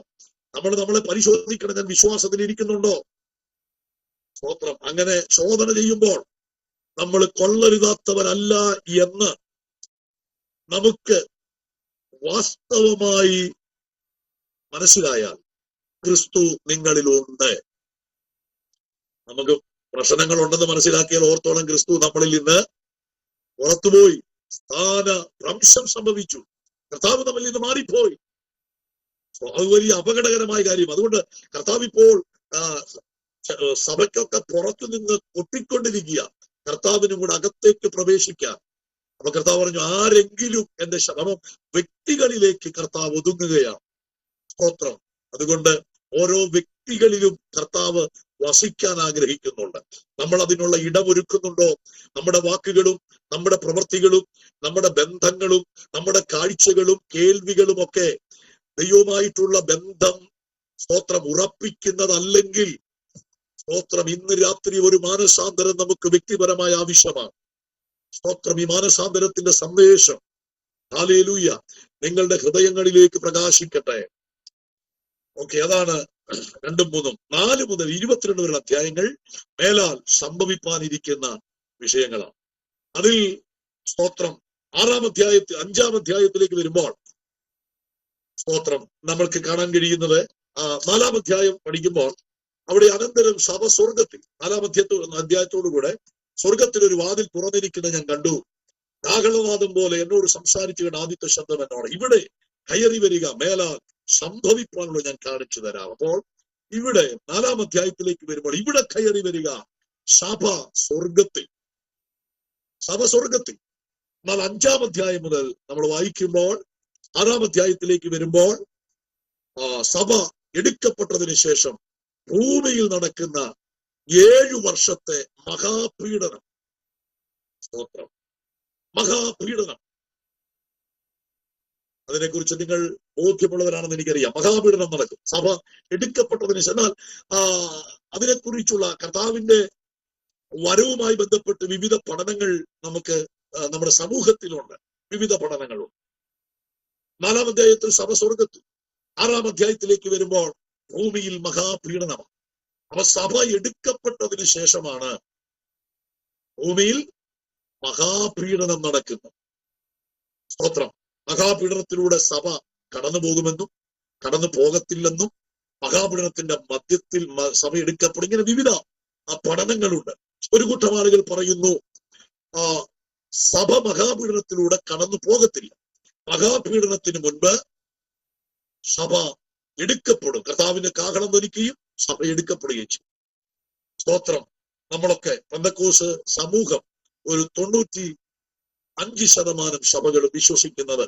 നമ്മളെ പരിശോധിക്കണം, ഞാൻ വിശ്വാസത്തിൽ ഇരിക്കുന്നുണ്ടോ? സ്തോത്രം. അങ്ങനെ ശോധന ചെയ്യുമ്പോൾ നമ്മൾ കൊള്ളരുതാത്തവരല്ല എന്ന് നമുക്ക് വാസ്തവമായി മനസ്സിലായാൽ ക്രിസ്തു നിങ്ങളിലുണ്ട്. നമുക്ക് പ്രശ്നങ്ങൾ ഉണ്ടെന്ന് മനസ്സിലാക്കിയാൽ ഓർത്തോളം ക്രിസ്തു നമ്മളിൽ നിന്ന് പുറത്തുപോയി. സ്ഥാനഭ്രംശം സംഭവിച്ചു. കർത്താവ് നമ്മളിൽ നിന്ന് മാറിപ്പോയി. അത് വലിയ അപകടകരമായ കാര്യം. അതുകൊണ്ട് കർത്താവ് ഇപ്പോൾ സഭയ്ക്കൊക്കെ പുറത്തു നിന്ന് കൊട്ടിക്കൊണ്ടിരിക്കുക, കർത്താവിനും കൂടെ അകത്തേക്ക് പ്രവേശിക്കാൻ. അപ്പൊ കർത്താവ് പറഞ്ഞു, ആരെങ്കിലും എന്റെ ശബ്ദം വ്യക്തികളിലേക്ക് കർത്താവ് ഒതുങ്ങുകയാണ്. സ്തോത്രം. അതുകൊണ്ട് ഓരോ വ്യക്തികളിലും കർത്താവ് വസിക്കാൻ ആഗ്രഹിക്കുന്നുണ്ട്. നമ്മൾ അതിനുള്ള ഇടമൊരുക്കുന്നുണ്ടോ? നമ്മുടെ വാക്കുകളും നമ്മുടെ പ്രവൃത്തികളും നമ്മുടെ ബന്ധങ്ങളും നമ്മുടെ കാഴ്ചകളും കേൾവികളും ഒക്കെ ദൈവവുമായിട്ടുള്ള ബന്ധം സ്തോത്രം ഉറപ്പിക്കുന്നതല്ലെങ്കിൽ, സ്തോത്രം, ഇന്ന് രാത്രി ഒരു മാനസാന്തരം നമുക്ക് വ്യക്തിപരമായ ആവശ്യമാണ്. സ്തോത്രം. ഈ മാനസാന്തരത്തിന്റെ സന്ദേശം ഹല്ലേലൂയ നിങ്ങളുടെ ഹൃദയങ്ങളിലേക്ക് പ്രകാശിക്കട്ടെ. ഓക്കെ, അതാണ് 2, 3, 4 മുതൽ 22 വരെയുള്ള അധ്യായങ്ങൾ മേലാൽ സംഭവിപ്പാനിരിക്കുന്ന വിഷയങ്ങളാണ്. അതിൽ സ്തോത്രം 5-ാം അധ്യായത്തിലേക്ക് വരുമ്പോൾ സ്തോത്രം നമ്മൾക്ക് കാണാൻ കഴിയുന്നത് 4-ാം അധ്യായം പഠിക്കുമ്പോൾ അവിടെ അനന്തരം സഭ സ്വർഗത്തിൽ 4-ാം അധ്യായത്തോടുകൂടെ സ്വർഗത്തിൽ ഒരു വാതിൽ തുറന്നിരിക്കുന്നത് ഞാൻ കണ്ടു. കാഹളനാദം പോലെ എന്നോട് സംസാരിച്ചു കണ്ട ആദ്യത്തെ ശബ്ദം എന്നോട്, ഇവിടെ കയറി വരിക, മേലാൽ സംഭവിക്കാനുള്ള ഞാൻ കാണിച്ചു തരാം. അപ്പോൾ ഇവിടെ 4-ാം അധ്യായത്തിലേക്ക് വരുമ്പോൾ ഇവിടെ കയറി വരിക, സഭ സ്വർഗത്തിൽ. എന്നാൽ 5-ാം അധ്യായം മുതൽ നമ്മൾ വായിക്കുമ്പോൾ 6-ാം അധ്യായത്തിലേക്ക് വരുമ്പോൾ സഭ എടുക്കപ്പെട്ടതിന് ശേഷം ഭൂമിയിൽ നടക്കുന്ന 7 വർഷത്തെ മഹാപീഡനം. സ്തോത്രം. മഹാപീഡനം, അതിനെക്കുറിച്ച് നിങ്ങൾ ബോധ്യമുള്ളവരാണെന്ന് എനിക്കറിയാം. മഹാപീഡനം നടക്കും സഭ എടുക്കപ്പെട്ടതിന് ശേഷം. എന്നാൽ അതിനെക്കുറിച്ചുള്ള കർത്താവിന്റെ വരവുമായി ബന്ധപ്പെട്ട് വിവിധ പഠനങ്ങൾ നമുക്ക് നമ്മുടെ സമൂഹത്തിലുണ്ട്. വിവിധ പഠനങ്ങളുണ്ട്. 4-ാം അധ്യായത്തിൽ സഭ സ്വർഗത്തിൽ, 6-ാം അധ്യായത്തിലേക്ക് വരുമ്പോൾ ഭൂമിയിൽ മഹാപീഡനമാണ്. അപ്പൊ സഭ എടുക്കപ്പെട്ടതിന് ശേഷമാണ് ഭൂമിയിൽ മഹാപീഡനം നടക്കുന്നത്. സ്തോത്രം. മഹാപീഡനത്തിലൂടെ സഭ കടന്നു പോകുമെന്നും കടന്നു പോകത്തില്ലെന്നും മഹാപീഡനത്തിന്റെ മധ്യത്തിൽ സഭ എടുക്കപ്പെടും, ഇങ്ങനെ വിവിധ പഠനങ്ങളുണ്ട്. ഒരു കൂട്ടം ആളുകൾ പറയുന്നു സഭ മഹാപീഡനത്തിലൂടെ കടന്നു പോകത്തില്ല, മഹാപീഡനത്തിന് മുൻപ് സഭ എടുക്കപ്പെടും. കർത്താവിന്റെ കാഹളം ധ്വനിക്കുകയും സഭ എടുക്കപ്പെടുകയും ചെയ്യും. സ്തോത്രം. നമ്മളൊക്കെ പെന്തക്കോസ്ത് സമൂഹം ഒരു 95% സഭകളും വിശ്വസിക്കുന്നത്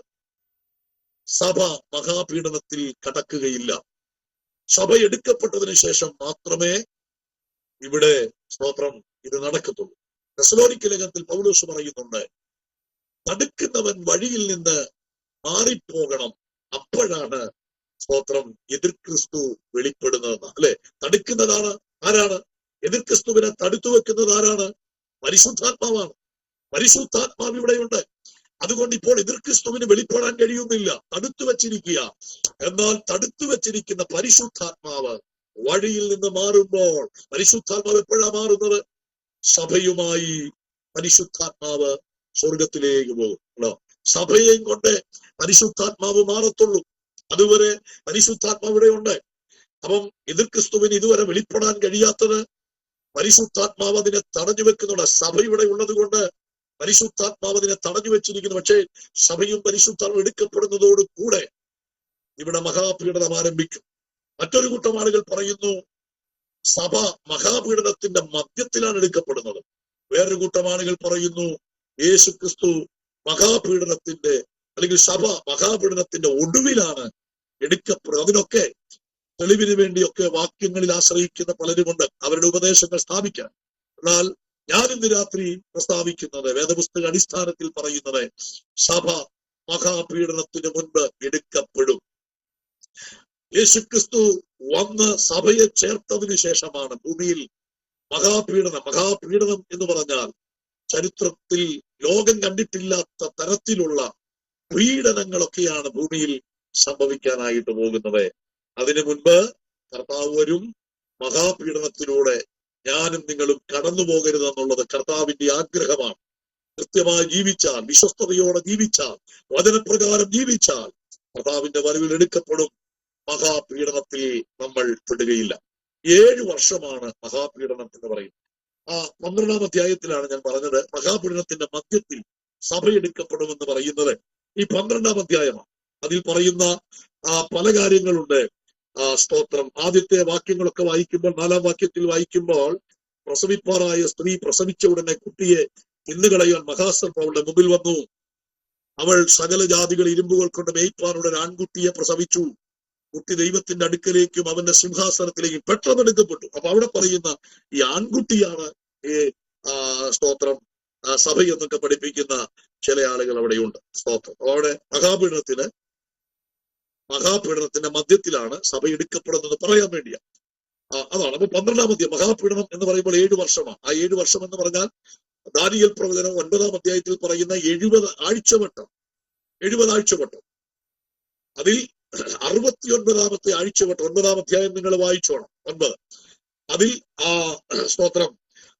സഭ മഹാപീഡനത്തിൽ കടക്കുകയില്ല. സഭ എടുക്കപ്പെട്ടതിന് ശേഷം മാത്രമേ ഇവിടെ സ്തോത്രം ഇത് നടക്കത്തുള്ളൂ. തെസ്സലോനിക്ക ലേഖനത്തിൽ പൗലോസ് പറയുന്നുണ്ട്, തടുക്കുന്നവൻ വഴിയിൽ നിന്ന് മാറിപ്പോകണം, അപ്പോഴാണ് സ്തോത്രം എതിർ ക്രിസ്തു വെളിപ്പെടുന്നത്. അല്ലെ, തടുക്കുന്നതാണ് ആരാണ്? എതിർ ക്രിസ്തുവിനെ തടുത്തു വെക്കുന്നത് ആരാണ്? പരിശുദ്ധാത്മാവാണ്. പരിശുദ്ധാത്മാവ് ഇവിടെയുണ്ട്. അതുകൊണ്ട് ഇപ്പോൾ എതിർ ക്രിസ്തുവിന് വെളിപ്പെടാൻ കഴിയുന്നില്ല, തടുത്തു വെച്ചിരിക്കുക. എന്നാൽ തടുത്തു വെച്ചിരിക്കുന്ന പരിശുദ്ധാത്മാവ് വഴിയിൽ നിന്ന് മാറുമ്പോൾ, പരിശുദ്ധാത്മാവ് എപ്പോഴാ മാറുന്നത്? സഭയുമായി പരിശുദ്ധാത്മാവ് സ്വർഗത്തിലേക്ക് പോകും. സഭയെയും കൊണ്ട് പരിശുദ്ധാത്മാവ് മാറത്തുള്ളൂ. അതുവരെ പരിശുദ്ധാത്മാവ് ഇവിടെ ഉണ്ട്. അപ്പം എതിർ ക്രിസ്തുവിന് ഇതുവരെ വെളിപ്പെടാൻ കഴിയാത്തത് പരിശുദ്ധാത്മാവ് അതിനെ തടഞ്ഞു വെക്കുന്നുണ്ട്. സഭ ഇവിടെ ഉള്ളത് കൊണ്ട് പരിശുദ്ധാത്മാവ് അതിനെ തടഞ്ഞു വെച്ചിരിക്കുന്നു. പക്ഷേ സഭയും പരിശുദ്ധാത്മാവ് എടുക്കപ്പെടുന്നതോട് കൂടെ ഇവിടെ മഹാപീഡനം ആരംഭിക്കും. മറ്റൊരു കൂട്ടം ആളുകൾ പറയുന്നു സഭ മഹാപീഡനത്തിന്റെ മധ്യത്തിലാണ് എടുക്കപ്പെടുന്നത്. വേറൊരു കൂട്ടം ആളുകൾ പറയുന്നു യേശു ക്രിസ്തു മഹാപീഡനത്തിന്റെ അല്ലെങ്കിൽ സഭ മഹാപീഡനത്തിന്റെ ഒടുവിലാണ് എടുക്കപ്പെടുന്നത്. അതിനൊക്കെ തെളിവിന് വേണ്ടിയൊക്കെ വാക്യങ്ങളിൽ ആശ്രയിക്കുന്ന പലരുമുണ്ട് അവരുടെ ഉപദേശങ്ങൾ സ്ഥാപിക്കാൻ. എന്നാൽ ഞാൻ ഇന്ന് രാത്രി പ്രസ്താവിക്കുന്നത് വേദപുസ്തക അടിസ്ഥാനത്തിൽ പറയുന്നത് സഭ മഹാപീഡനത്തിന് മുൻപ് എടുക്കപ്പെടും. യേശുക്രിസ്തു വന്ന് സഭയെ ചേർത്തതിനു ശേഷമാണ് ഭൂമിയിൽ മഹാപീഡനം എന്ന് പറഞ്ഞാൽ ചരിത്രത്തിൽ ലോകം കണ്ടിട്ടില്ലാത്ത തരത്തിലുള്ള പീഡനങ്ങളൊക്കെയാണ് ഭൂമിയിൽ സംഭവിക്കാനായിട്ട് പോകുന്നത്. അതിനു മുൻപ് കർത്താവ് വരും. മഹാപീഡനത്തിലൂടെ ഞാനും നിങ്ങളും കടന്നു പോകരുത് എന്നുള്ളത് കർത്താവിന്റെ ആഗ്രഹമാണ്. കൃത്യമായി ജീവിച്ചാൽ, വിശ്വസ്തയോടെ ജീവിച്ചാൽ, വചനപ്രകാരം ജീവിച്ചാൽ കർത്താവിന്റെ വരവിൽ എടുക്കപ്പെടും. മഹാപീഡനത്തിൽ നമ്മൾ പെടുകയില്ല. 7 വർഷമാണ് മഹാപീഡനം എന്ന് പറയുന്നത്. 12-ാം അധ്യായത്തിലാണ് ഞാൻ പറഞ്ഞത് മഹാപീഡനത്തിന്റെ മധ്യത്തിൽ സഭയെടുക്കപ്പെടുമെന്ന് പറയുന്നത് ഈ 12-ാം അധ്യായമാണ്. അതിൽ പറയുന്ന പല കാര്യങ്ങളുണ്ട്. സ്തോത്രം. ആദ്യത്തെ വാക്യങ്ങളൊക്കെ വായിക്കുമ്പോൾ, 4-ാം വാക്യത്തിൽ വായിക്കുമ്പോൾ, പ്രസവിപ്പാറായ സ്ത്രീ പ്രസവിച്ച ഉടനെ കുട്ടിയെ തിന്നുകളയാൻ മഹാസർപ്പം അവളുടെ മുമ്പിൽ വന്നു. അവൾ സകല ജാതികൾ ഇരുമ്പുകൾ കൊണ്ട് മേയ്പ്പാനുള്ള ഒരു ആൺകുട്ടിയെ പ്രസവിച്ചു. കുട്ടി ദൈവത്തിന്റെ അടുക്കലേക്കും അവന്റെ സിംഹാസനത്തിലേക്കും പെട്ടെന്ന് എടുക്കപ്പെട്ടു. അപ്പൊ അവിടെ പറയുന്ന ഈ ആൺകുട്ടിയാണ് ഈ സ്തോത്രം സഭ എന്നൊക്കെ പഠിപ്പിക്കുന്ന ചില ആളുകൾ അവിടെയുണ്ട്. സ്തോത്രം. അവിടെ മഹാപീഡനത്തിന്റെ മധ്യത്തിലാണ് സഭ എടുക്കപ്പെടുന്നത് പറയാൻ വേണ്ടിയാ. അതാണ്. അപ്പൊ 12-ാം അധ്യായം മഹാപീഡനം എന്ന് പറയുമ്പോൾ 7 വർഷമാണ്. ആ 7 വർഷം എന്ന് പറഞ്ഞാൽ ദാനിയേൽ പ്രവചനം 9-ാം അധ്യായത്തിൽ പറയുന്ന 70 ആഴ്ചവട്ടം. 70 ആഴ്ചവട്ടം. അതിൽ 69-ാമത്തെ ആഴ്ചവട്ടം 9-ാം അധ്യായം നിങ്ങൾ വായിച്ചോണം. 9. അതിൽ സ്തോത്രം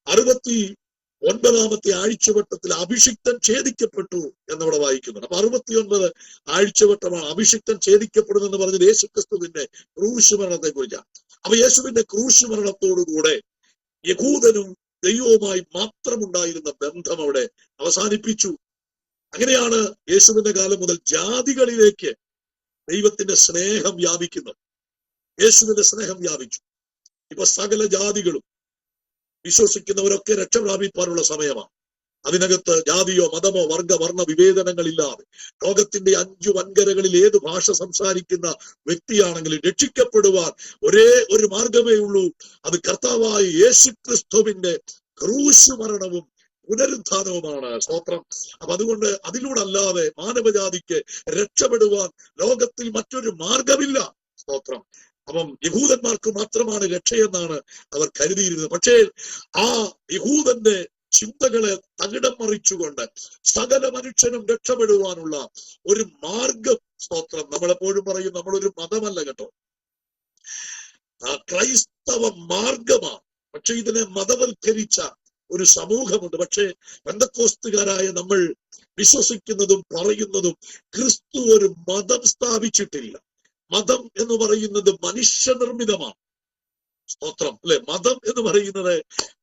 69-ാമത്തെ ആഴ്ചവട്ടത്തിൽ അഭിഷിക്തൻ ഛേദിക്കപ്പെട്ടു എന്നവിടെ വായിക്കുന്നുണ്ട്. അപ്പൊ 69 ആഴ്ചവട്ടമാണ് അഭിഷിക്തൻ ഛേദിക്കപ്പെടുന്നെന്ന് പറഞ്ഞത് യേശുക്രിസ്തുവിന്റെ ക്രൂശ് മരണത്തെ കുറിച്ചാണ്. അപ്പൊ യേശുവിന്റെ ക്രൂശ് മരണത്തോടുകൂടെ യഹൂദനും ദൈവവുമായി മാത്രമുണ്ടായിരുന്ന ബന്ധം അവിടെ അവസാനിപ്പിച്ചു. അങ്ങനെയാണ് യേശുവിന്റെ കാലം മുതൽ ജാതികളിലേക്ക് ദൈവത്തിന്റെ സ്നേഹം വ്യാപിക്കുന്നത്. യേശുവിന്റെ സ്നേഹം വ്യാപിച്ചു. ഇപ്പൊ സകല ജാതികളും വിശ്വസിക്കുന്നവരൊക്കെ രക്ഷ പ്രാപിപ്പാനുള്ള സമയമാണ്. അതിനകത്ത് ജാതിയോ മതമോ വർഗ വർണ്ണ വിവേചനങ്ങളില്ലാതെ ലോകത്തിന്റെ 5 വൻകരകളിൽ ഏത് ഭാഷ സംസാരിക്കുന്ന വ്യക്തിയാണെങ്കിലും രക്ഷിക്കപ്പെടുവാൻ ഒരേ ഒരു മാർഗമേ ഉള്ളൂ. അത് കർത്താവായ യേശുക്രിസ്തുവിന്റെ ക്രൂശ് മരണവും പുനരുദ്ധാനവുമാണ്. സ്തോത്രം. അപ്പൊ അതുകൊണ്ട് അതിലൂടെ അല്ലാതെ മാനവജാതിക്ക് രക്ഷപ്പെടുവാൻ ലോകത്തിൽ മറ്റൊരു മാർഗമില്ല. സ്തോത്രം. അപ്പം യഹൂദന്മാർക്ക് മാത്രമാണ് രക്ഷയെന്നാണ് അവർ കരുതിയിരുന്നത്. പക്ഷേ ആ യഹൂദന്റെ ചിന്തകളെ തകിടം മറിച്ചുകൊണ്ട് സകല മനുഷ്യനും രക്ഷപ്പെടുവാനുള്ള ഒരു മാർഗം. സ്തോത്രം. നമ്മളെപ്പോഴും പറയും നമ്മളൊരു മതമല്ല കേട്ടോ, ക്രൈസ്തവ മാർഗമാണ്. പക്ഷെ ഇതിനെ മതവൽക്കരിച്ച ഒരു സമൂഹമുണ്ട്. പക്ഷേ പെന്തക്കോസ്തുകാരായ നമ്മൾ വിശ്വസിക്കുന്നതും പറയുന്നതും ക്രിസ്തു ഒരു മതം സ്ഥാപിച്ചിട്ടില്ല. മതം എന്ന് പറയുന്നത് മനുഷ്യനിർമ്മിതമാണ്. സ്തോത്രം. അല്ലെ? മതം എന്ന് പറയുന്നത്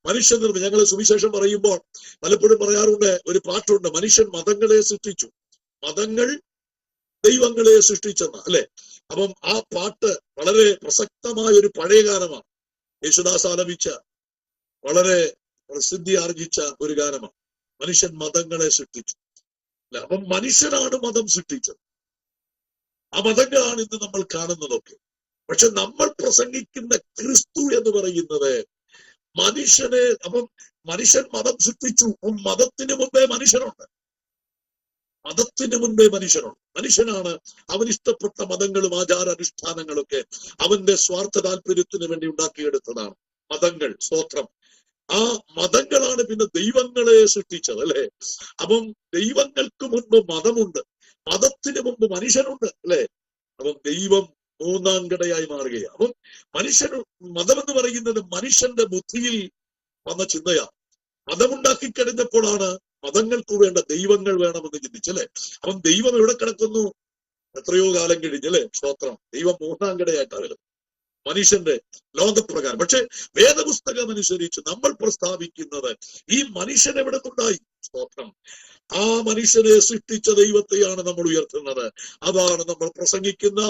മനുഷ്യനിർമ്മിതം. ഞങ്ങൾ സുവിശേഷം പറയുമ്പോൾ പലപ്പോഴും പറയാറുണ്ട്, ഒരു പാട്ടുണ്ട്, മനുഷ്യൻ മതങ്ങളെ സൃഷ്ടിച്ചു, മതങ്ങൾ ദൈവങ്ങളെ സൃഷ്ടിച്ചെന്ന്. അല്ലെ? അപ്പം ആ പാട്ട് വളരെ പ്രസക്തമായ ഒരു പഴയ ഗാനമാണ്. യേശുദാസ് ആലപിച്ച വളരെ പ്രസിദ്ധി ആർജിച്ച ഒരു ഗാനമാണ്. മനുഷ്യൻ മതങ്ങളെ സൃഷ്ടിച്ചു. അല്ലെ? അപ്പം മനുഷ്യനാണ് മതം സൃഷ്ടിച്ചത്. ആ മതങ്ങളാണ് ഇന്ന് നമ്മൾ കാണുന്നതൊക്കെ. പക്ഷെ നമ്മൾ പ്രസംഗിക്കുന്ന ക്രിസ്തു എന്ന് പറയുന്നത് മനുഷ്യനെ, അപ്പം മനുഷ്യൻ മതം സൃഷ്ടിച്ചു. മതത്തിന് മുമ്പേ മനുഷ്യനുണ്ട്. മതത്തിന് മുൻപേ മനുഷ്യനുണ്ട്. മനുഷ്യനാണ് അവനിഷ്ടപ്പെട്ട മതങ്ങളും ആചാരാനുഷ്ഠാനങ്ങളൊക്കെ അവന്റെ സ്വാർത്ഥ താല്പര്യത്തിന് വേണ്ടി ഉണ്ടാക്കിയെടുത്തതാണ് മതങ്ങൾ. സ്തോത്രം. ആ മതങ്ങളാണ് പിന്നെ ദൈവങ്ങളെ സൃഷ്ടിച്ചത്. അല്ലെ? അപ്പം ദൈവങ്ങൾക്ക് മുൻപ് മതമുണ്ട്, മതത്തിന് മുമ്പ് മനുഷ്യനുണ്ട്. അല്ലെ? അപ്പം ദൈവം 3-ാം കടയായി മാറുകയാണ്. അപ്പം മതമെന്ന് പറയുന്നത് മനുഷ്യന്റെ ബുദ്ധിയിൽ വന്ന ചിന്തയാണ്. മതമുണ്ടാക്കി കഴിഞ്ഞപ്പോഴാണ് മതങ്ങൾക്ക് വേണ്ട ദൈവങ്ങൾ വേണമെന്ന് ചിന്തിച്ചല്ലേ. അപ്പം ദൈവം എവിടെ കിടക്കുന്നു? എത്രയോ കാലം കഴിഞ്ഞല്ലേ. സ്തോത്രം. ദൈവം 3-ാം കടയായിട്ടാണ് വരുന്നത് മനുഷ്യന്റെ ലോകപ്രകാരം. പക്ഷെ വേദപുസ്തകം അനുസരിച്ച് നമ്മൾ പ്രസ്താവിക്കുന്നത് ഈ മനുഷ്യൻ എവിടെ നിന്നുണ്ടായി? സ്തോത്രം. ആ മനുഷ്യനെ സൃഷ്ടിച്ച ദൈവത്തെയാണ് നമ്മൾ ഉയർത്തുന്നത്. അതാണ് നമ്മൾ പ്രസംഗിക്കുന്ന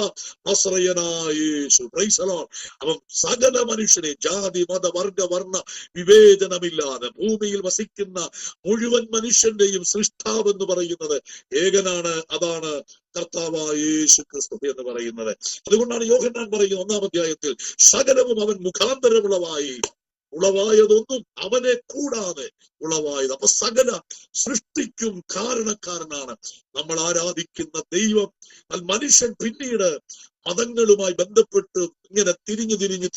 നസ്രയനായ യേശു. Praise the lord. അപ്പം സകല മനുഷ്യനെ ജാതി മത വർഗ വർണ്ണ വിവേചനമില്ലാതെ ഭൂമിയിൽ വസിക്കുന്ന മുഴുവൻ മനുഷ്യന്റെയും സൃഷ്ടാവ് എന്ന് പറയുന്നത് ഏകനാണ്. അതാണ് കർത്താവായ യേശു ക്രിസ്തു എന്ന് പറയുന്നത്. അതുകൊണ്ടാണ് യോഹന്നാൻ പറയുന്നത് 1-ാം അധ്യായത്തിൽ സകലവും അവൻ മുഖാന്തരം ഉളവായതൊന്നും അവനെ കൂടാതെ ഉളവായത്. അപ്പൊ സകല സൃഷ്ടിക്കും കാരണക്കാരനാണ് നമ്മൾ ആരാധിക്കുന്ന ദൈവം. മനുഷ്യൻ പിന്നീട് മതങ്ങളുമായി ബന്ധപ്പെട്ട് ഇങ്ങനെ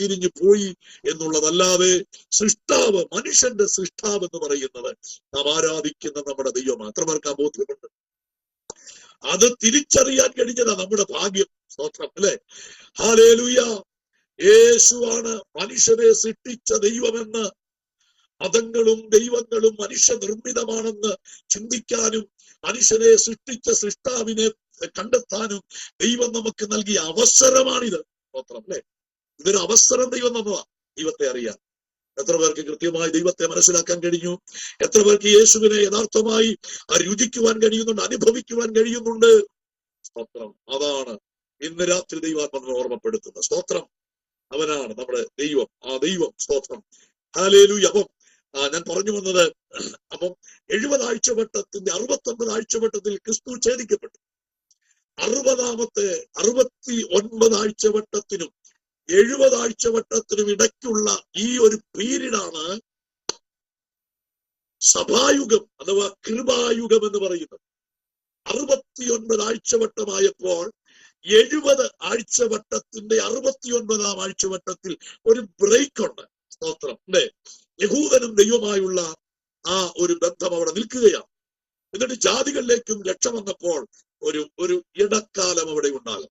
തിരിഞ്ഞു പോയി എന്നുള്ളതല്ലാതെ സൃഷ്ടാവ്, മനുഷ്യന്റെ സൃഷ്ടാവ് എന്ന് പറയുന്നത് നാം ആരാധിക്കുന്ന നമ്മുടെ ദൈവമാണ്. എത്ര പേർക്ക് ആ ബോധ്യമുണ്ട്? അത് തിരിച്ചറിയാൻ കഴിഞ്ഞതാ നമ്മുടെ ഭാഗ്യം. സ്തോത്രം. അല്ലെ? ഹല്ലേലൂയ. യേശുവാണ് മനുഷ്യനെ സൃഷ്ടിച്ച ദൈവമെന്ന്, മതങ്ങളും ദൈവങ്ങളും മനുഷ്യ നിർമ്മിതമാണെന്ന് ചിന്തിക്കാനും മനുഷ്യനെ സൃഷ്ടിച്ച സൃഷ്ടാവിനെ ദൈവത്തെ കണ്ടെത്താനും ദൈവം നമുക്ക് നൽകിയ അവസരമാണിത്. സ്തോത്രം അല്ലെ, ഇതൊരു അവസരം ദൈവം തന്നതാ ദൈവത്തെ അറിയാൻ. എത്ര പേർക്ക് കൃത്യമായി ദൈവത്തെ മനസ്സിലാക്കാൻ കഴിഞ്ഞു? എത്ര പേർക്ക് യേശുവിനെ യഥാർത്ഥമായി രുചിക്കുവാൻ കഴിയുന്നുണ്ട്, അനുഭവിക്കുവാൻ കഴിയുന്നുണ്ട്? സ്തോത്രം. അതാണ് ഇന്ന് രാത്രി ദൈവാത്മ ഓർമ്മപ്പെടുത്തുന്നത്. സ്തോത്രം. അവനാണ് നമ്മുടെ ദൈവം, ആ ദൈവം. സ്തോത്രം. ഹല്ലേലൂയ. അപ്പം ഞാൻ പറഞ്ഞു വന്നത്, അപ്പം 70 ആഴ്ചവട്ടത്തിന്റെ 69 ആഴ്ചവട്ടത്തിൽ ക്രിസ്തു ഛേദിക്കപ്പെട്ടു. 69 ആഴ്ചവട്ടത്തിനും 70 ആഴ്ചവട്ടത്തിനും ഇടയ്ക്കുള്ള ഈ ഒരു പീരീഡാണ് സഭായുഗം അഥവാ കൃപായുഗം എന്ന് പറയുന്നത്. 69 ആഴ്ചവട്ടമായപ്പോൾ 70 ആഴ്ചവട്ടത്തിന്റെ 69-ാം ആഴ്ചവട്ടത്തിൽ ഒരു ബ്രേക്ക് ഉണ്ട്. സ്തോത്രം അല്ലേ. യഹൂദനും ദൈവമായുള്ള ആ ഒരു ബന്ധം അവിടെ നിൽക്കുകയാണ്. എന്നിട്ട് ജാതികളിലേക്കും രക്ഷ വന്നപ്പോൾ ഒരു ഇടക്കാലം അവിടെ ഉണ്ടാകും.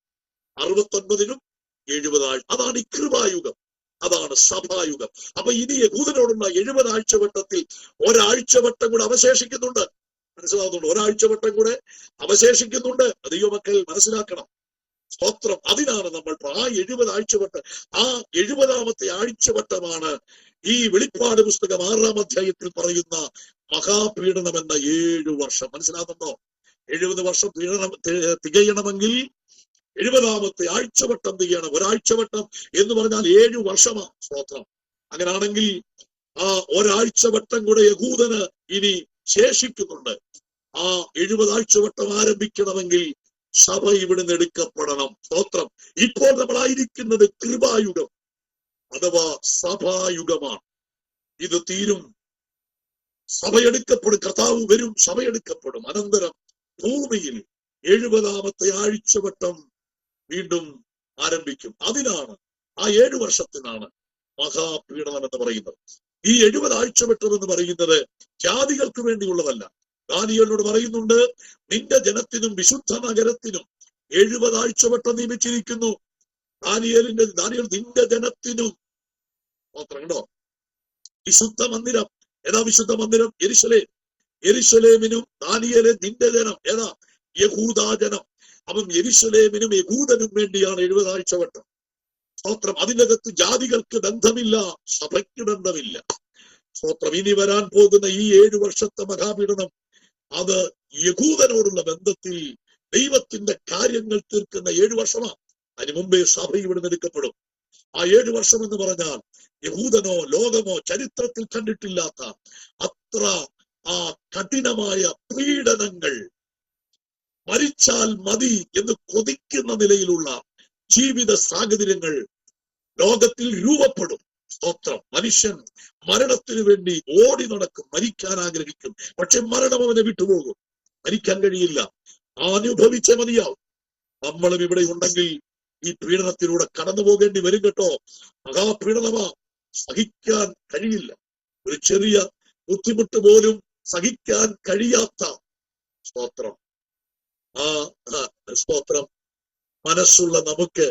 69-നും 70 അതാണ് ഈ കൃപായുഗം, അതാണ് സഭായുഗം. അപ്പൊ ഇനി യഹൂദനോടുള്ള 70 ആഴ്ചവട്ടത്തിൽ ഒരാഴ്ചവട്ടം കൂടെ അവശേഷിക്കുന്നുണ്ട്. മനസ്സിലാകുന്നുണ്ട്? ഒരാഴ്ചവട്ടം കൂടെ അവശേഷിക്കുന്നുണ്ട്. ദൈവമക്കൾ മനസ്സിലാക്കണം. സ്തോത്രം. അതിനാണ് നമ്മൾ ആ 70 ആഴ്ചവട്ടം, ആ 70-ാമത്തെ ആഴ്ചവട്ടമാണ് ഈ വെളിപ്പാട് പുസ്തകം 6-ാം അധ്യായത്തിൽ പറയുന്ന മഹാപീഡനം എന്ന 7 വർഷം. മനസ്സിലാകുന്നുണ്ടോ? 70 വർഷം പീഡനം തികയണമെങ്കിൽ 70-ാമത്തെ ആഴ്ചവട്ടം തികയണം. ഒരാഴ്ചവട്ടം എന്ന് പറഞ്ഞാൽ 7 വർഷമാണ്. സ്തോത്രം. അങ്ങനാണെങ്കിൽ ആ ഒരാഴ്ചവട്ടം കൂടെ യഹൂദന് ഇനി ശേഷിക്കുന്നുണ്ട്. ആ 70 ആഴ്ചവട്ടം ആരംഭിക്കണമെങ്കിൽ സഭ ഇവിടുന്ന് എടുക്കപ്പെടണം. സ്തോത്രം. ഇപ്പോൾ നമ്മളായിരിക്കുന്നത് കൃപായുഗം അഥവാ സഭായുഗമാണ്. ഇത് തീരും, സഭയെടുക്കപ്പെടും, കർത്താവ് വരും, സഭയെടുക്കപ്പെടും. അനന്തരം ഭൂമിയിൽ 70-ാമത്തെ ആഴ്ചവട്ടം വീണ്ടും ആരംഭിക്കും. അതിനാണ്, ആ 7 വർഷത്തിനാണ് മഹാപീഡനം എന്ന് പറയുന്നത്. ഈ 70 ആഴ്ചവട്ടം എന്ന് പറയുന്നത് ജാതികൾക്ക് വേണ്ടിയുള്ളതല്ല. ദാനിയേലിനോട് പറയുന്നുണ്ട്, നിന്റെ ജനത്തിനും വിശുദ്ധ നഗരത്തിനും 70 ആഴ്ചവട്ടം നിയമിച്ചിരിക്കുന്നു. ദാനിയേൽ നിന്റെ ജനത്തിനും. കണ്ടോ? വിശുദ്ധ മന്ദിരം ഏതാ? വിശുദ്ധ മന്ദിരം യെരുശലേം. യെരുശലേമിനും ദാനിയേലെ നിന്റെ ജനം ഏതാ? യഹൂദാജനം. അപ്പം യെരുശലേമിനും യഹൂദനും വേണ്ടിയാണ് 70 ആഴ്ചവട്ടം. സ്തോത്രം. അതിനകത്ത് ജാതികൾക്ക് ബന്ധമില്ല, സഭയ്ക്ക് ബന്ധമില്ല. സ്തോത്രം. ഇനി വരാൻ പോകുന്ന ഈ 7 വർഷത്തെ മഹാപീഡനം അത് യഹൂദനോടുള്ള ബന്ധത്തിൽ ദൈവത്തിന്റെ കാര്യങ്ങൾ തീർക്കുന്ന 7 വർഷമാണ്. അതിന് മുമ്പേ സഭ ഇവിടെ എടുക്കപ്പെടും. ആ 7 വർഷം എന്ന് പറഞ്ഞാൽ യഹൂദനോ ലോകമോ ചരിത്രത്തിൽ കണ്ടിട്ടില്ലാത്ത അത്ര ആ കഠിനമായ പീഡനങ്ങൾ, മരിച്ചാൽ മതി എന്ന് കൊതിക്കുന്ന നിലയിലുള്ള ജീവിത സാഹചര്യങ്ങൾ ലോകത്തിൽ രൂപപ്പെടും. സ്തോത്രം. മനുഷ്യൻ മരണത്തിന് വേണ്ടി ഓടി നടക്കും, മരിക്കാൻ ആഗ്രഹിക്കും. പക്ഷെ മരണം അവനെ വിട്ടുപോകും, മരിക്കാൻ കഴിയില്ല. അനുഭവിച്ചേ മതിയാവും. നമ്മളും ഇവിടെ ഉണ്ടെങ്കിൽ ഈ പീഡനത്തിലൂടെ കടന്നു പോകേണ്ടി വരും കേട്ടോ. മഹാപീഡനമാ, സഹിക്കാൻ കഴിയില്ല. ഒരു ചെറിയ ബുദ്ധിമുട്ട് പോലും സഹിക്കാൻ കഴിയാത്ത, സ്തോത്രം, സ്തോത്രം, മനസ്സുള്ള നമുക്ക്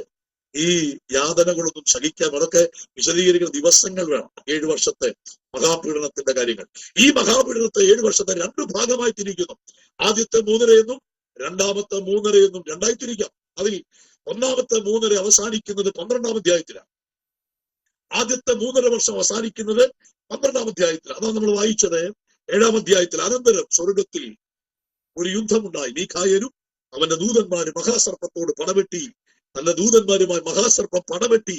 ഈ യാതനകളൊന്നും സഹിക്കാൻ, അതൊക്കെ വിശദീകരിക്കുന്ന ദിവസങ്ങൾ വേണം. 7 വർഷത്തെ മഹാപീഡനത്തിന്റെ കാര്യങ്ങൾ. ഈ മഹാപീഡനത്തെ 7 വർഷത്തെ 2 ഭാഗമായി തിരിക്കുന്നു. ആദ്യത്തെ 3.5 എന്നും രണ്ടാമത്തെ 3.5 എന്നും രണ്ടായി തിരിക്കാം. അതിൽ ഒന്നാമത്തെ 3.5 അവസാനിക്കുന്നത് 12-ാം അധ്യായത്തിലാണ്. ആദ്യത്തെ 3.5 വർഷം അവസാനിക്കുന്നത് 12-ാം അധ്യായത്തിൽ. അതാണ് നമ്മൾ വായിച്ചത് 7-ാം അധ്യായത്തിൽ. അനന്തരം സ്വർഗത്തിൽ ഒരു യുദ്ധമുണ്ടായി. മീഖായേലും അവന്റെ ദൂതന്മാരും മഹാസർപ്പത്തോട് പടവെട്ടി. നല്ല ദൂതന്മാരുമായി മഹാസർപ്പം പടവെട്ടി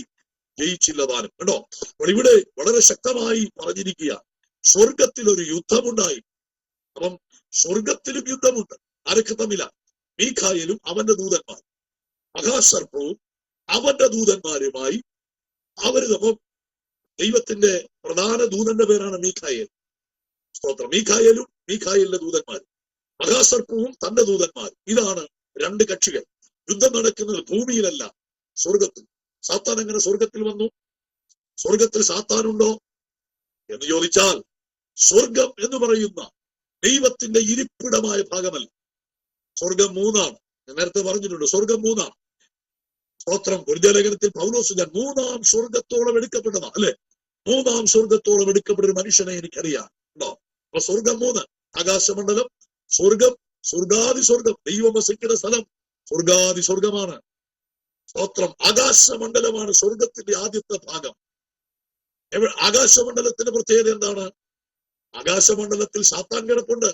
ജയിച്ചില്ലതാനും. കേട്ടോ. അപ്പോൾ ഇവിടെ വളരെ ശക്തമായി പറഞ്ഞിരിക്കുക, സ്വർഗത്തിൽ ഒരു യുദ്ധമുണ്ടായി. അപ്പം സ്വർഗത്തിലും യുദ്ധമുണ്ട്. ആരൊക്കെ തമ്മില? മീഖായേലും അവന്റെ ദൂതന്മാർ, മഹാസർപ്പവും അവന്റെ ദൂതന്മാരുമായി. അപ്പം ദൈവത്തിന്റെ പ്രധാന ദൂതന്റെ പേരാണ് മീഖായേൽ. സ്തോത്രം. മീഖായേലും മീഖായേലിന്റെ ദൂതന്മാരും മഹാസർപ്പവും തന്റെ ദൂതന്മാരും. ഇതാണ് 2 കക്ഷികൾ. യുദ്ധം നടക്കുന്നത് ഭൂമിയിലല്ല, സ്വർഗത്തിൽ. സാത്താൻ എങ്ങനെ സ്വർഗത്തിൽ വന്നു? സ്വർഗത്തിൽ സാത്താനുണ്ടോ എന്ന് ചോദിച്ചാൽ, സ്വർഗം എന്ന് പറയുന്ന ദൈവത്തിന്റെ ഇരിപ്പിടമായ ഭാഗമല്ല. സ്വർഗം 3ആണ്. ഞാൻ നേരത്തെ പറഞ്ഞിട്ടുണ്ട്, സ്വർഗം 3ആണ്. സ്തോത്രം. ഗുരുജലേഖനത്തിൽ പൗലോസ്, ഞാൻ 3-ാം സ്വർഗത്തോളം എടുക്കപ്പെട്ടതാണ്, അല്ലെ? 3-ാം സ്വർഗത്തോളം എടുക്കപ്പെട്ടൊരു മനുഷ്യനെ എനിക്കറിയാം. ഉണ്ടോ? അപ്പൊ സ്വർഗം 3, ആകാശമണ്ഡലം, സ്വർഗം, സ്വർഗാതി സ്വർഗം, ദൈവം വസിക്കുന്ന സ്ഥലം, സ്വർഗാദി സ്വർഗമാണ്. സ്തോത്രം. ആകാശമണ്ഡലമാണ് സ്വർഗത്തിന്റെ ആദ്യത്തെ ഭാഗം. ആകാശമണ്ഡലത്തിന്റെ പ്രത്യേകത എന്താണ്? ആകാശമണ്ഡലത്തിൽ സാത്താൻ കിടപ്പുണ്ട്.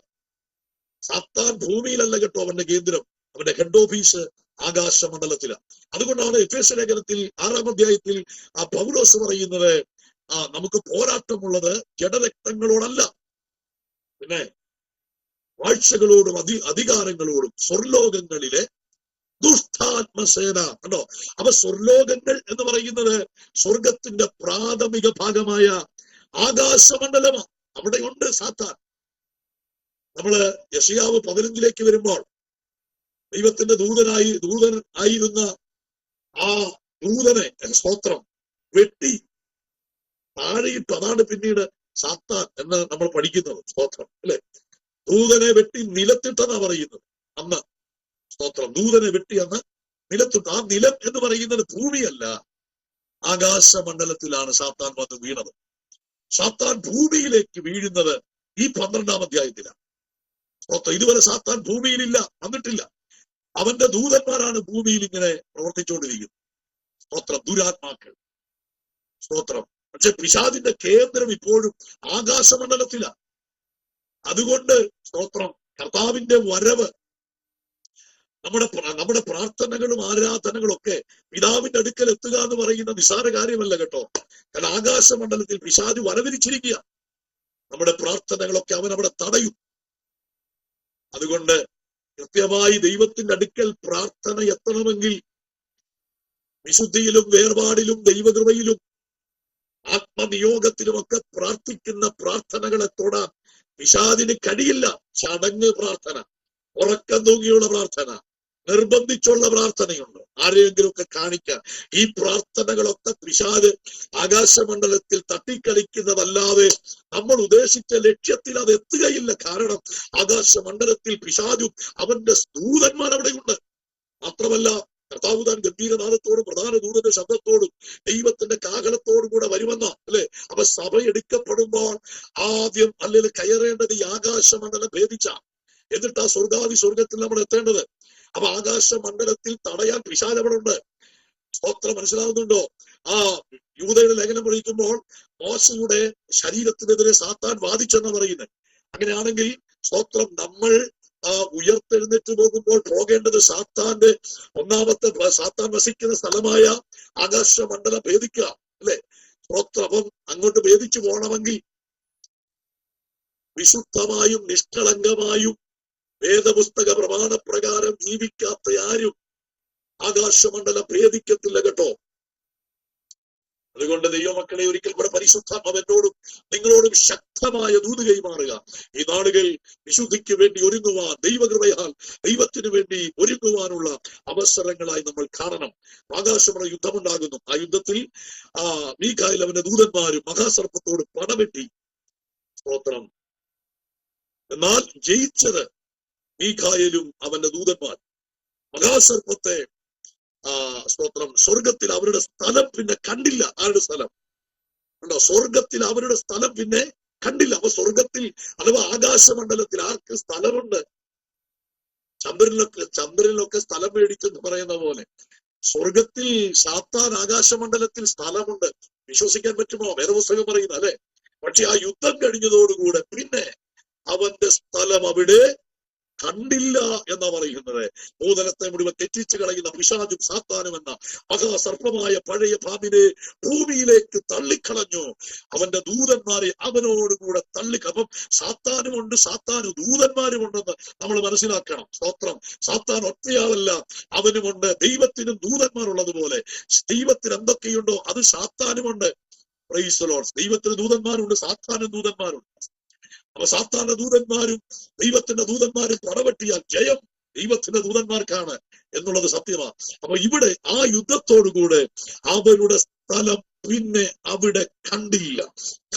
സാത്താൻ ഭൂമിയിലല്ല കേട്ടോ അവന്റെ കേന്ദ്രം. അവന്റെ ഹെഡ് ഓഫീസ് ആകാശമണ്ഡലത്തിലാണ്. അതുകൊണ്ടാണ് എഫേസ്യ ലേഖനത്തിൽ 6-ാം അധ്യായത്തിൽ പൗലോസ് പറയുന്നത്, നമുക്ക് പോരാട്ടമുള്ളത് ജഡരക്തങ്ങളോടല്ല, പിന്നെ വാഴ്ചകളോടും അധികാരങ്ങളോടും സ്വർലോകങ്ങളിലെ ദുഷ്ടാത്മസേന. കണ്ടോ? അപ്പൊ സ്വർലോകങ്ങൾ എന്ന് പറയുന്നത് സ്വർഗത്തിന്റെ പ്രാഥമിക ഭാഗമായ ആകാശമണ്ഡലമാണ്. അവിടെയുണ്ട് സാത്താൻ. നമ്മള് യെശയ്യാവ് 15 വരുമ്പോൾ ദൈവത്തിന്റെ ദൂതൻ ആയിരുന്ന ആ ദൂതനെ സ്തോത്രം വെട്ടി താഴെയിട്ടു. അതാണ് പിന്നീട് സാത്താൻ എന്ന് നമ്മൾ പഠിക്കുന്നത്. സ്തോത്രം അല്ലെ? ദൂതനെ വെട്ടി നിലത്തിട്ടെന്നാ പറയുന്നത് അന്ന്. സ്തോത്രം. ദൂതനെ വെട്ടി അന്ന് നിലത്തിട്ട്. ആ നിലം എന്ന് പറയുന്നത് ഭൂമിയല്ല, ആകാശമണ്ഡലത്തിലാണ് സാത്താൻ വന്ന് വീണത്. സാത്താൻ ഭൂമിയിലേക്ക് വീഴുന്നത് ഈ 12-ാം അധ്യായത്തിലാണ്. സ്തോത്രം. ഇതുവരെ സാത്താൻ ഭൂമിയിലില്ല, വന്നിട്ടില്ല. അവന്റെ ദൂതന്മാരാണ് ഭൂമിയിൽ ഇങ്ങനെ പ്രവർത്തിച്ചുകൊണ്ടിരിക്കുന്നത്. സ്തോത്രം. ദുരാത്മാക്കൾ. സ്തോത്രം. പക്ഷെ പിശാചിന്റെ കേന്ദ്രം ഇപ്പോഴും ആകാശമണ്ഡലത്തിലാണ്. അതുകൊണ്ട് സ്തോത്രം, കർത്താവിന്റെ വരവ്, നമ്മുടെ പ്രാർത്ഥനകളും ആരാധനകളും ഒക്കെ പിതാവിന്റെ അടുക്കൽ എത്തുക എന്ന് പറയുന്ന നിസ്സാര കാര്യമല്ല കേട്ടോ. കാരണം ആകാശമണ്ഡലത്തിൽ പിശാച് വരവിരിച്ചിരിക്കുക. നമ്മുടെ പ്രാർത്ഥനകളൊക്കെ അവൻ അവിടെ തടയും. അതുകൊണ്ട് കൃത്യമായി ദൈവത്തിന്റെ അടുക്കൽ പ്രാർത്ഥന എത്തണമെങ്കിൽ വിശുദ്ധിയിലും വേർപാടിലും ദൈവകൃപയിലും ആത്മനിയോഗത്തിലുമൊക്കെ പ്രാർത്ഥിക്കുന്ന പ്രാർത്ഥനകളെ തൊടാൻ പിശാചിന് കഴിയില്ല. ചടങ്ങ് പ്രാർത്ഥന, ഉറക്കം തൂങ്ങിയുള്ള പ്രാർത്ഥന, നിർബന്ധിച്ചുള്ള പ്രാർത്ഥനയുണ്ട്, ആരെയെങ്കിലും ഒക്കെ കാണിക്കാൻ. ഈ പ്രാർത്ഥനകളൊക്കെ പിശാച് ആകാശമണ്ഡലത്തിൽ തട്ടിക്കളിക്കുന്നതല്ലാതെ നമ്മൾ ഉദ്ദേശിച്ച ലക്ഷ്യത്തിൽ അത് എത്തുകയില്ല. കാരണം ആകാശമണ്ഡലത്തിൽ പിശാചും അവന്റെ ദൂതന്മാർ അവിടെയുണ്ട്. മാത്രമല്ല കർത്താവ് താൻ ഗംഭീരനാദത്തോടും പ്രധാന ദൂതന്റെ ശബ്ദത്തോടും ദൈവത്തിന്റെ കാഹളത്തോടും കൂടെ വരുമെന്ന അല്ലെ. അപ്പൊ സഭ എടുക്കപ്പെടുമ്പോൾ ആദ്യം അല്ലെങ്കിൽ കയറേണ്ടത് ഈ ആകാശമണ്ഡലം ഭേദിച്ച, എന്നിട്ട് ആ സ്വർഗത്തിൽ നമ്മൾ എത്തേണ്ടത്. അപ്പൊ ആകാശമണ്ഡലത്തിൽ തടയാൻ പിശാച് അവിടെ ഉണ്ട്. സ്തോത്രം. മനസ്സിലാവുന്നുണ്ടോ? ആ യൂദയുടെ ലേഖനം പഠിക്കുമ്പോൾ മോശയുടെ ശരീരത്തിനെതിരെ സാത്താൻ വാദിച്ചെന്ന് പറയുന്നത്. അങ്ങനെയാണെങ്കിൽ സ്തോത്രം, നമ്മൾ ഉയർത്തെഴുന്നേറ്റ് പോകുമ്പോൾ പോകേണ്ടത് സാത്താന്റെ ഒന്നാമത്തെ സാത്താൻ വസിക്കുന്ന സ്ഥലമായ ആകാശമണ്ഡലം ഭേദിക്കുക അല്ലെ. സ്തോത്രം. അപ്പം അങ്ങോട്ട് ഭേദിച്ചു പോകണമെങ്കിൽ വിശുദ്ധമായും നിഷ്കളങ്കമായും വേദപുസ്തക പ്രമാണപ്രകാരം ജീവിക്കാത്ത ആരും ആകാശമണ്ഡലം ഭേദിക്കത്തില്ല കേട്ടോ. അതുകൊണ്ട് ദൈവമക്കളെ, ഒരിക്കൽ കൂടെ പരിശുദ്ധാത്മാവ് എന്നോടും നിങ്ങളോടും ശക്തമായ ദൂത് കൈമാറുക. ഈ നാളുകൾ വിശുദ്ധിക്ക് വേണ്ടി ഒരുങ്ങുവാൻ, ദൈവകൃപയാൽ ദൈവത്തിന് വേണ്ടി ഒരുങ്ങുവാനുള്ള അവസരങ്ങളായി നമ്മൾ കാണണം. ആകാശമുള്ള യുദ്ധമുണ്ടാകുന്നു. ആ യുദ്ധത്തിൽ മീഖായേൽ അവന്റെ ദൂതന്മാരും മഹാസർപ്പത്തോട് പടവെട്ടി. സ്തോത്രം. എന്നാൽ ജയിച്ചത് മീഖായേലും അവന്റെ ദൂതന്മാർ. മഹാസർപ്പത്തെ സ്തോത്രം, സ്വർഗത്തിൽ അവരുടെ സ്ഥലം പിന്നെ കണ്ടില്ല. ആരുടെ സ്ഥലം ഉണ്ടോ? സ്വർഗത്തിൽ അവരുടെ സ്ഥലം പിന്നെ കണ്ടില്ല. അപ്പൊ സ്വർഗത്തിൽ അഥവാ ആകാശമണ്ഡലത്തിൽ ആർക്ക് സ്ഥലമുണ്ട്? ചന്ദ്രനിലൊക്കെ സ്ഥലം മേടിച്ചെന്ന് പറയുന്ന പോലെ സ്വർഗത്തിൽ സാത്താൻ ആകാശമണ്ഡലത്തിൽ സ്ഥലമുണ്ട്. വിശ്വസിക്കാൻ പറ്റുമോ? വേദപുസ്തകം പറയുന്നത് അല്ലെ. പക്ഷെ ആ യുദ്ധം കഴിഞ്ഞതോടുകൂടെ പിന്നെ അവന്റെ സ്ഥലം അവിടെ കണ്ടില്ല എന്നാ പറയുന്നത്. ഭൂതലത്തെ മുഴുവൻ തെറ്റിച്ചു കളയുന്ന പിശാചും സാത്താനും എന്ന മഹാസർപ്പമായ പഴയ പാമ്പിനെ ഭൂമിയിലേക്ക് തള്ളിക്കളഞ്ഞു. അവന്റെ ദൂതന്മാരെ അവനോടുകൂടെ അപ്പം സാത്താനുമുണ്ട്, സാത്താനും ദൂതന്മാരുമുണ്ടെന്ന് നമ്മൾ മനസ്സിലാക്കണം. സ്തോത്രം. സാത്താൻ ഒറ്റയാളല്ല, അവനുമുണ്ട്. ദൈവത്തിനും ദൂതന്മാരുള്ളതുപോലെ ദൈവത്തിന് എന്തൊക്കെയുണ്ടോ അത് സാത്താനുമുണ്ട്. Price the Lord. ദൈവത്തിന് ദൂതന്മാരുണ്ട്, സാത്താനും ദൂതന്മാരുണ്ട്. അപ്പൊ സാത്താന്റെ ദൂതന്മാരും ദൈവത്തിന്റെ ദൂതന്മാരും പടവെട്ടിയാൽ ജയം ദൈവത്തിന്റെ ദൂതന്മാർക്കാണ് എന്നുള്ളത് സത്യമാണ്. അപ്പൊ ഇവിടെ ആ യുദ്ധത്തോടുകൂടെ അവരുടെ സ്ഥലം പിന്നെ അവിടെ കണ്ടില്ല.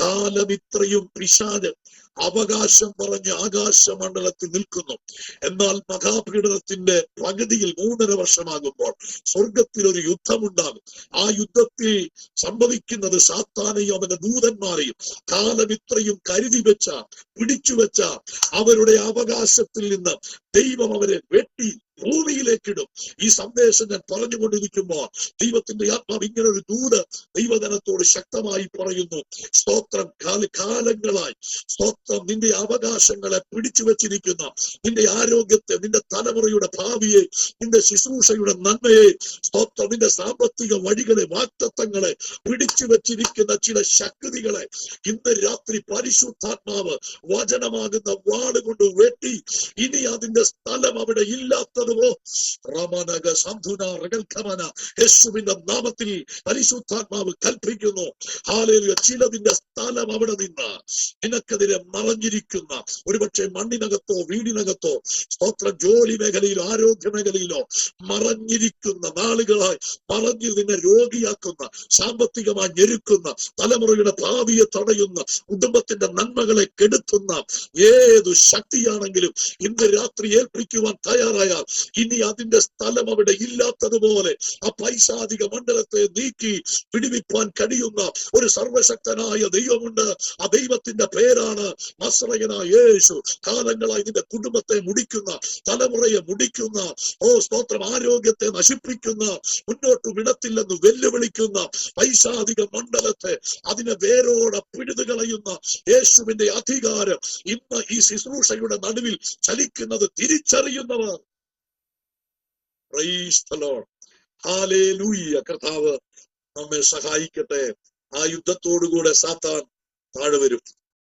കാലം ഇത്രയും പിശാച് അവകാശം പറഞ്ഞ് ആകാശമണ്ഡലത്തിൽ നിൽക്കുന്നു. എന്നാൽ മഹാപീഡനത്തിന്റെ പകുതിയിൽ 3.5 വർഷമാകുമ്പോൾ സ്വർഗത്തിൽ ഒരു യുദ്ധമുണ്ടാകും. ആ യുദ്ധത്തിൽ സംഭവിക്കുന്നത് സാത്താനെയും അവന്റെ ദൂതന്മാരെയും കാലം ഇത്രയും കരുതി വെച്ച, പിടിച്ചുവെച്ച അവരുടെ അവകാശത്തിൽ നിന്ന് ദൈവം അവരെ വെട്ടി ഭൂമിയിലേക്കിടും. ഈ സന്ദേശം ഞാൻ പറഞ്ഞുകൊണ്ടിരിക്കുമ്പോൾ ദൈവത്തിന്റെ ആത്മാവ് ഇങ്ങനെ ഒരു ദൂത് ദൈവജനത്തോട് ശക്തമായി പറയുന്നു. സ്തോത്രം, കാലങ്ങളായി സ്തോത്രം നിന്റെ അവകാശങ്ങളെ പിടിച്ചു വെച്ചിരിക്കുന്ന, നിന്റെ ആരോഗ്യത്തെ, നിന്റെ തലമുറയുടെ ഭാവിയെ, നിന്റെ ശുശ്രൂഷയുടെ നന്മയെ, സ്തോത്രം നിന്റെ സാമ്പത്തിക വഴികളെ, വാഗ്ദത്തങ്ങളെ പിടിച്ചു വെച്ചിരിക്കുന്ന ചില ശക്തികളെ ഇന്ന് രാത്രി പരിശുദ്ധാത്മാവ് വചനമാകുന്ന വാളുകൊണ്ട് വെട്ടി ഇനി അതിന്റെ സ്ഥലം അവിടെ ഇല്ലാത്തതുപോ യേശുവിന്റെ നാമത്തിൽ പരിശുദ്ധാത്മാവ് കൽപ്പിക്കുന്നു. ഹല്ലേലൂയ. ചിലതിന്റെ സ്ഥലം അവിടെ നിന്ന് നിനക്കെതിരെ മറഞ്ഞിരിക്കുന്ന, ഒരുപക്ഷെ മണ്ണിനകത്തോ വീടിനകത്തോ, സ്തോത്രം ജോലി മേഖലയിലോ ആരോഗ്യ മേഖലയിലോ മറഞ്ഞിരിക്കുന്ന നാളുകളായി മറഞ്ഞു നിന്നെ രോഗിയാക്കുന്ന, സാമ്പത്തികമായി ഞെരുക്കുന്ന, തലമുറയുടെ ഭാവിയെ തടയുന്ന, കുടുംബത്തിന്റെ നന്മകളെ കെടുത്തുന്ന ഏതു ശക്തിയാണെങ്കിലും ഇന്ന് രാത്രി ഏൽപ്പിക്കുവാൻ തയ്യാറായാൽ ഇനി അതിന്റെ സ്ഥലം അവിടെ ഇല്ലാത്തതുപോലെ ആ പൈശാചിക മണ്ഡലത്തെ നീക്കി പിടിവിപ്പാൻ കഴിയുന്ന ഒരു സർവശക്തനായ ദൈവമുണ്ട്. ആ ദൈവത്തിന്റെ പേരാണ് നസ്രയനായ യേശു. കാലങ്ങളായി നിന്റെ കുടുംബത്തെ മുടിക്കുന്ന, തലമുറയെ മുടിക്കുന്ന, സ്തോത്രം ആരോഗ്യത്തെ നശിപ്പിക്കുന്ന, മുന്നോട്ട് വിടത്തില്ലെന്ന് വെല്ലുവിളിക്കുന്ന പൈശാചിക മണ്ഡലത്തെ അതിനെ വേരോടെ പിഴുതുകളയുന്ന യേശുവിന്റെ അധികാരം ഇന്ന് ഈ ശുശ്രൂഷയുടെ നടുവിൽ ചലിക്കുന്നത് തിരിച്ചറിയുന്നവർ. Praise the lord. ഹല്ലേലൂയ. കർത്താവ് നമ്മെ സഹായിക്കട്ടെ. ആ യുദ്ധത്തോടുകൂടെ സാത്താൻ താഴെ വരും.